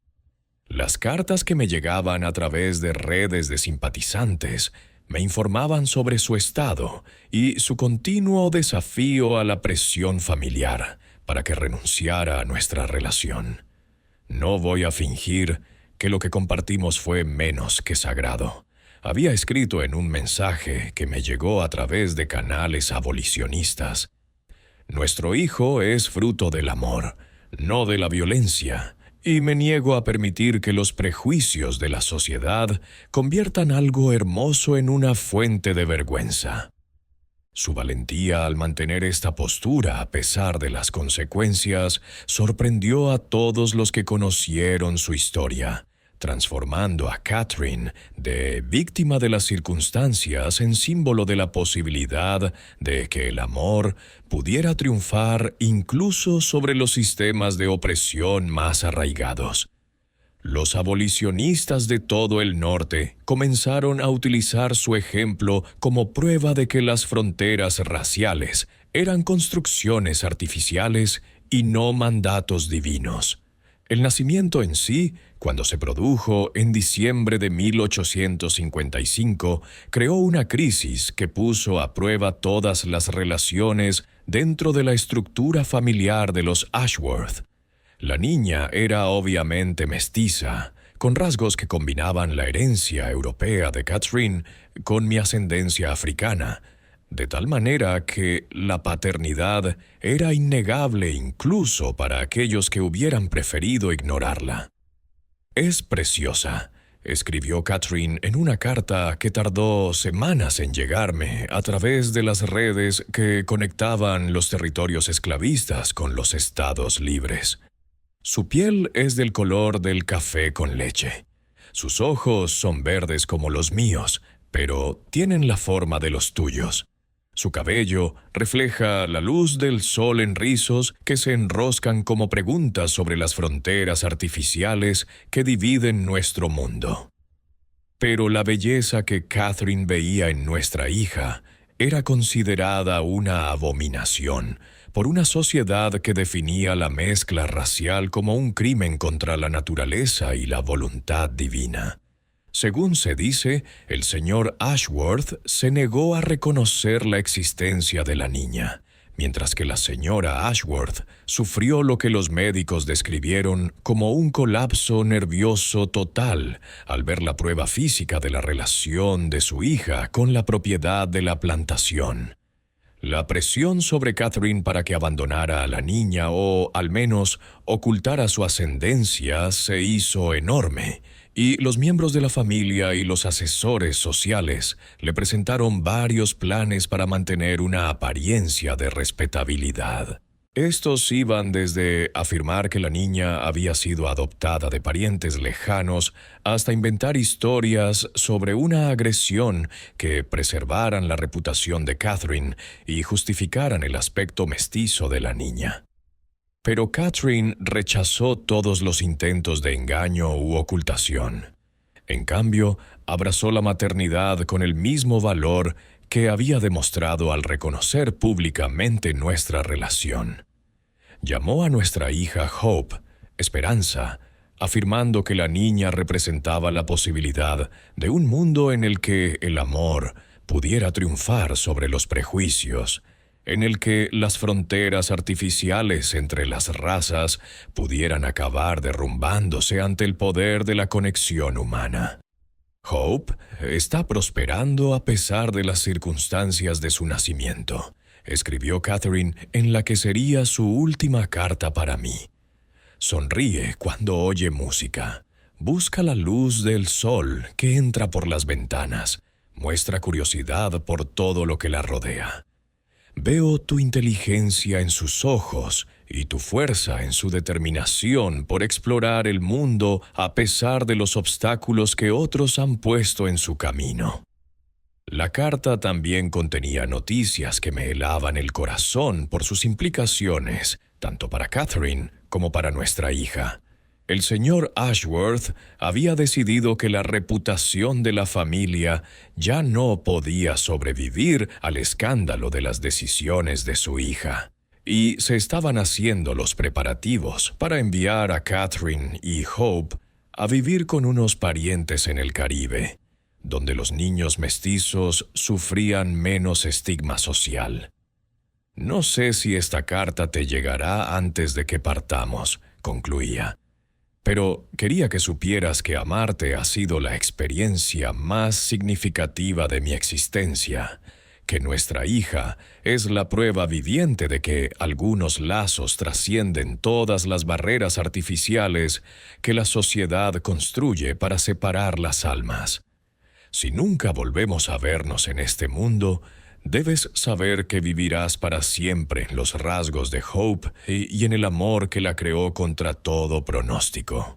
Las cartas que me llegaban a través de redes de simpatizantes me informaban sobre su estado y su continuo desafío a la presión familiar para que renunciara a nuestra relación. No voy a fingir que lo que compartimos fue menos que sagrado. Había escrito en un mensaje que me llegó a través de canales abolicionistas: «Nuestro hijo es fruto del amor, no de la violencia, y me niego a permitir que los prejuicios de la sociedad conviertan algo hermoso en una fuente de vergüenza». Su valentía al mantener esta postura a pesar de las consecuencias sorprendió a todos los que conocieron su historia, transformando a Catherine de víctima de las circunstancias en símbolo de la posibilidad de que el amor pudiera triunfar incluso sobre los sistemas de opresión más arraigados. Los abolicionistas de todo el norte comenzaron a utilizar su ejemplo como prueba de que las fronteras raciales eran construcciones artificiales y no mandatos divinos. El nacimiento en sí, cuando se produjo en diciembre de 1855, creó una crisis que puso a prueba todas las relaciones dentro de la estructura familiar de los Ashworth. La niña era obviamente mestiza, con rasgos que combinaban la herencia europea de Catherine con mi ascendencia africana, de tal manera que la paternidad era innegable incluso para aquellos que hubieran preferido ignorarla. «Es preciosa», escribió Catherine en una carta que tardó semanas en llegarme a través de las redes que conectaban los territorios esclavistas con los estados libres. «Su piel es del color del café con leche. Sus ojos son verdes como los míos, pero tienen la forma de los tuyos. Su cabello refleja la luz del sol en rizos que se enroscan como preguntas sobre las fronteras artificiales que dividen nuestro mundo. Pero la belleza que Catherine veía en nuestra hija era considerada una abominación por una sociedad que definía la mezcla racial como un crimen contra la naturaleza y la voluntad divina. Según se dice, el señor Ashworth se negó a reconocer la existencia de la niña, mientras que la señora Ashworth sufrió lo que los médicos describieron como un colapso nervioso total al ver la prueba física de la relación de su hija con la propiedad de la plantación. La presión sobre Catherine para que abandonara a la niña o, al menos, ocultara su ascendencia se hizo enorme, y los miembros de la familia y los asesores sociales le presentaron varios planes para mantener una apariencia de respetabilidad. Estos iban desde afirmar que la niña había sido adoptada de parientes lejanos hasta inventar historias sobre una agresión que preservaran la reputación de Catherine y justificaran el aspecto mestizo de la niña. Pero Catherine rechazó todos los intentos de engaño u ocultación. En cambio, abrazó la maternidad con el mismo valor que había demostrado al reconocer públicamente nuestra relación. Llamó a nuestra hija Hope, Esperanza, afirmando que la niña representaba la posibilidad de un mundo en el que el amor pudiera triunfar sobre los prejuicios, en el que las fronteras artificiales entre las razas pudieran acabar derrumbándose ante el poder de la conexión humana. Hope está prosperando a pesar de las circunstancias de su nacimiento, escribió Catherine en la que sería su última carta para mí. Sonríe cuando oye música. Busca la luz del sol que entra por las ventanas. Muestra curiosidad por todo lo que la rodea. Veo tu inteligencia en sus ojos y tu fuerza en su determinación por explorar el mundo a pesar de los obstáculos que otros han puesto en su camino. La carta también contenía noticias que me helaban el corazón por sus implicaciones, tanto para Catherine como para nuestra hija. El señor Ashworth había decidido que la reputación de la familia ya no podía sobrevivir al escándalo de las decisiones de su hija, y se estaban haciendo los preparativos para enviar a Catherine y Hope a vivir con unos parientes en el Caribe, donde los niños mestizos sufrían menos estigma social. No sé si esta carta te llegará antes de que partamos, concluía. Pero quería que supieras que amarte ha sido la experiencia más significativa de mi existencia, que nuestra hija es la prueba viviente de que algunos lazos trascienden todas las barreras artificiales que la sociedad construye para separar las almas. Si nunca volvemos a vernos en este mundo, debes saber que vivirás para siempre en los rasgos de Hope y en el amor que la creó contra todo pronóstico.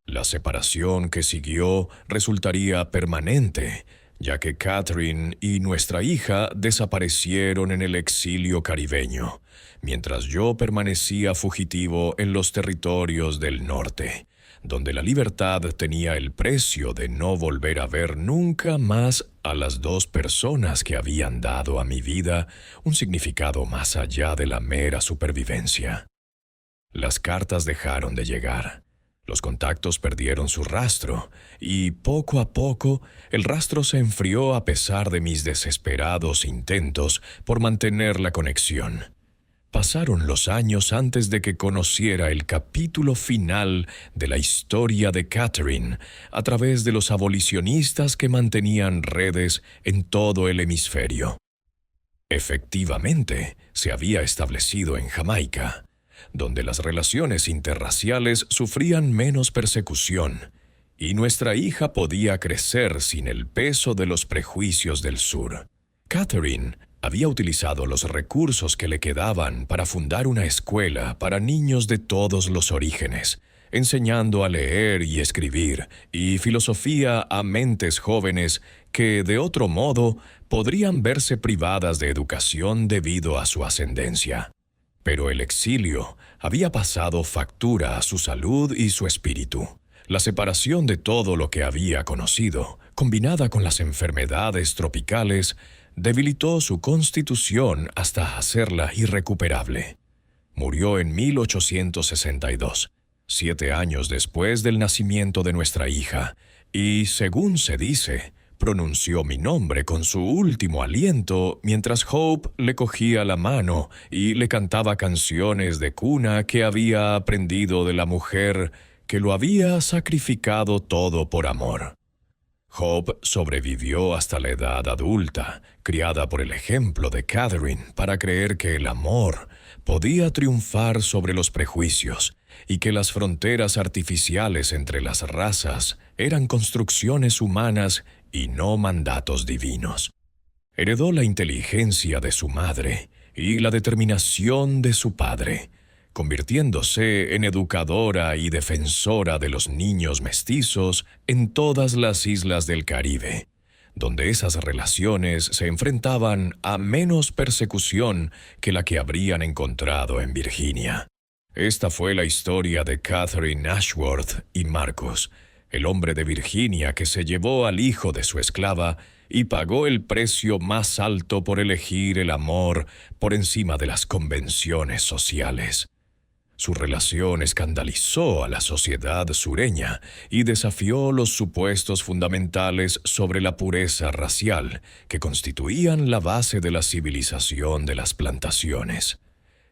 La separación que siguió resultaría permanente, ya que Catherine y nuestra hija desaparecieron en el exilio caribeño, mientras yo permanecía fugitivo en los territorios del norte, donde la libertad tenía el precio de no volver a ver nunca más a las dos personas que habían dado a mi vida un significado más allá de la mera supervivencia. Las cartas dejaron de llegar. Los contactos perdieron su rastro, y poco a poco el rastro se enfrió a pesar de mis desesperados intentos por mantener la conexión. Pasaron los años antes de que conociera el capítulo final de la historia de Catherine a través de los abolicionistas que mantenían redes en todo el hemisferio. Efectivamente, se había establecido en Jamaica, donde las relaciones interraciales sufrían menos persecución, y nuestra hija podía crecer sin el peso de los prejuicios del sur. Catherine había utilizado los recursos que le quedaban para fundar una escuela para niños de todos los orígenes, enseñando a leer y escribir, y filosofía a mentes jóvenes que, de otro modo, podrían verse privadas de educación debido a su ascendencia. Pero el exilio había pasado factura a su salud y su espíritu. La separación de todo lo que había conocido, combinada con las enfermedades tropicales, debilitó su constitución hasta hacerla irrecuperable. Murió en 1862, 7 años después del nacimiento de nuestra hija, y, según se dice, pronunció mi nombre con su último aliento mientras Hope le cogía la mano y le cantaba canciones de cuna que había aprendido de la mujer que lo había sacrificado todo por amor. Hope sobrevivió hasta la edad adulta, criada por el ejemplo de Catherine para creer que el amor podía triunfar sobre los prejuicios y que las fronteras artificiales entre las razas eran construcciones humanas y no mandatos divinos. Heredó la inteligencia de su madre y la determinación de su padre, convirtiéndose en educadora y defensora de los niños mestizos en todas las islas del Caribe, donde esas relaciones se enfrentaban a menos persecución que la que habrían encontrado en Virginia. Esta fue la historia de Catherine Ashworth y Marcus, el hombre de Virginia que se llevó al hijo de su esclava y pagó el precio más alto por elegir el amor por encima de las convenciones sociales. Su relación escandalizó a la sociedad sureña y desafió los supuestos fundamentales sobre la pureza racial que constituían la base de la civilización de las plantaciones.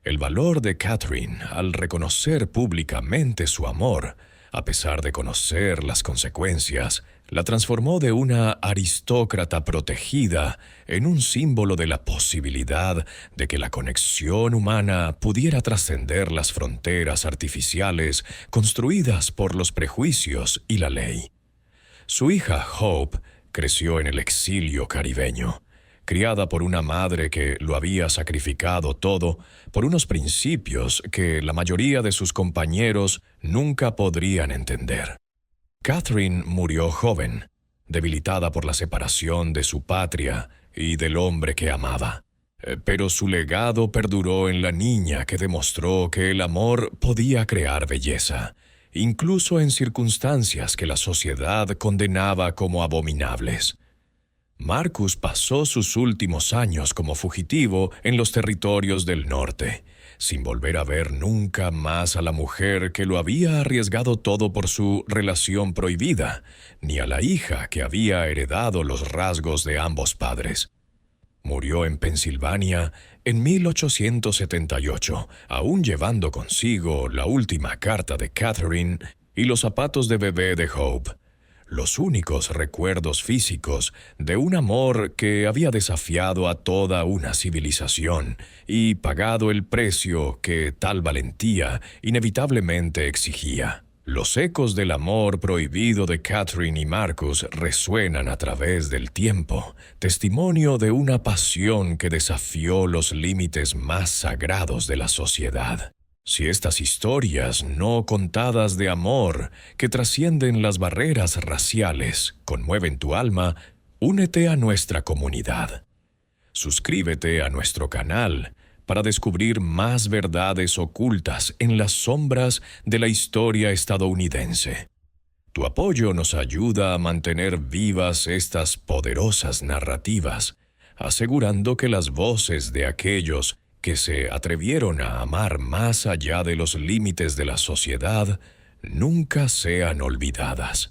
El valor de Catherine al reconocer públicamente su amor, a pesar de conocer las consecuencias, la transformó de una aristócrata protegida en un símbolo de la posibilidad de que la conexión humana pudiera trascender las fronteras artificiales construidas por los prejuicios y la ley. Su hija Hope creció en el exilio caribeño, criada por una madre que lo había sacrificado todo por unos principios que la mayoría de sus compañeros nunca podrían entender. Catherine murió joven, debilitada por la separación de su patria y del hombre que amaba. Pero su legado perduró en la niña que demostró que el amor podía crear belleza, incluso en circunstancias que la sociedad condenaba como abominables. Marcus pasó sus últimos años como fugitivo en los territorios del norte, sin volver a ver nunca más a la mujer que lo había arriesgado todo por su relación prohibida, ni a la hija que había heredado los rasgos de ambos padres. Murió en Pensilvania en 1878, aún llevando consigo la última carta de Catherine y los zapatos de bebé de Hope, los únicos recuerdos físicos de un amor que había desafiado a toda una civilización y pagado el precio que tal valentía inevitablemente exigía. Los ecos del amor prohibido de Catherine y Marcus resuenan a través del tiempo, testimonio de una pasión que desafió los límites más sagrados de la sociedad. Si estas historias no contadas de amor, que trascienden las barreras raciales, conmueven tu alma, únete a nuestra comunidad. Suscríbete a nuestro canal para descubrir más verdades ocultas en las sombras de la historia estadounidense. Tu apoyo nos ayuda a mantener vivas estas poderosas narrativas, asegurando que las voces de aquellos que se atrevieron a amar más allá de los límites de la sociedad nunca sean olvidadas.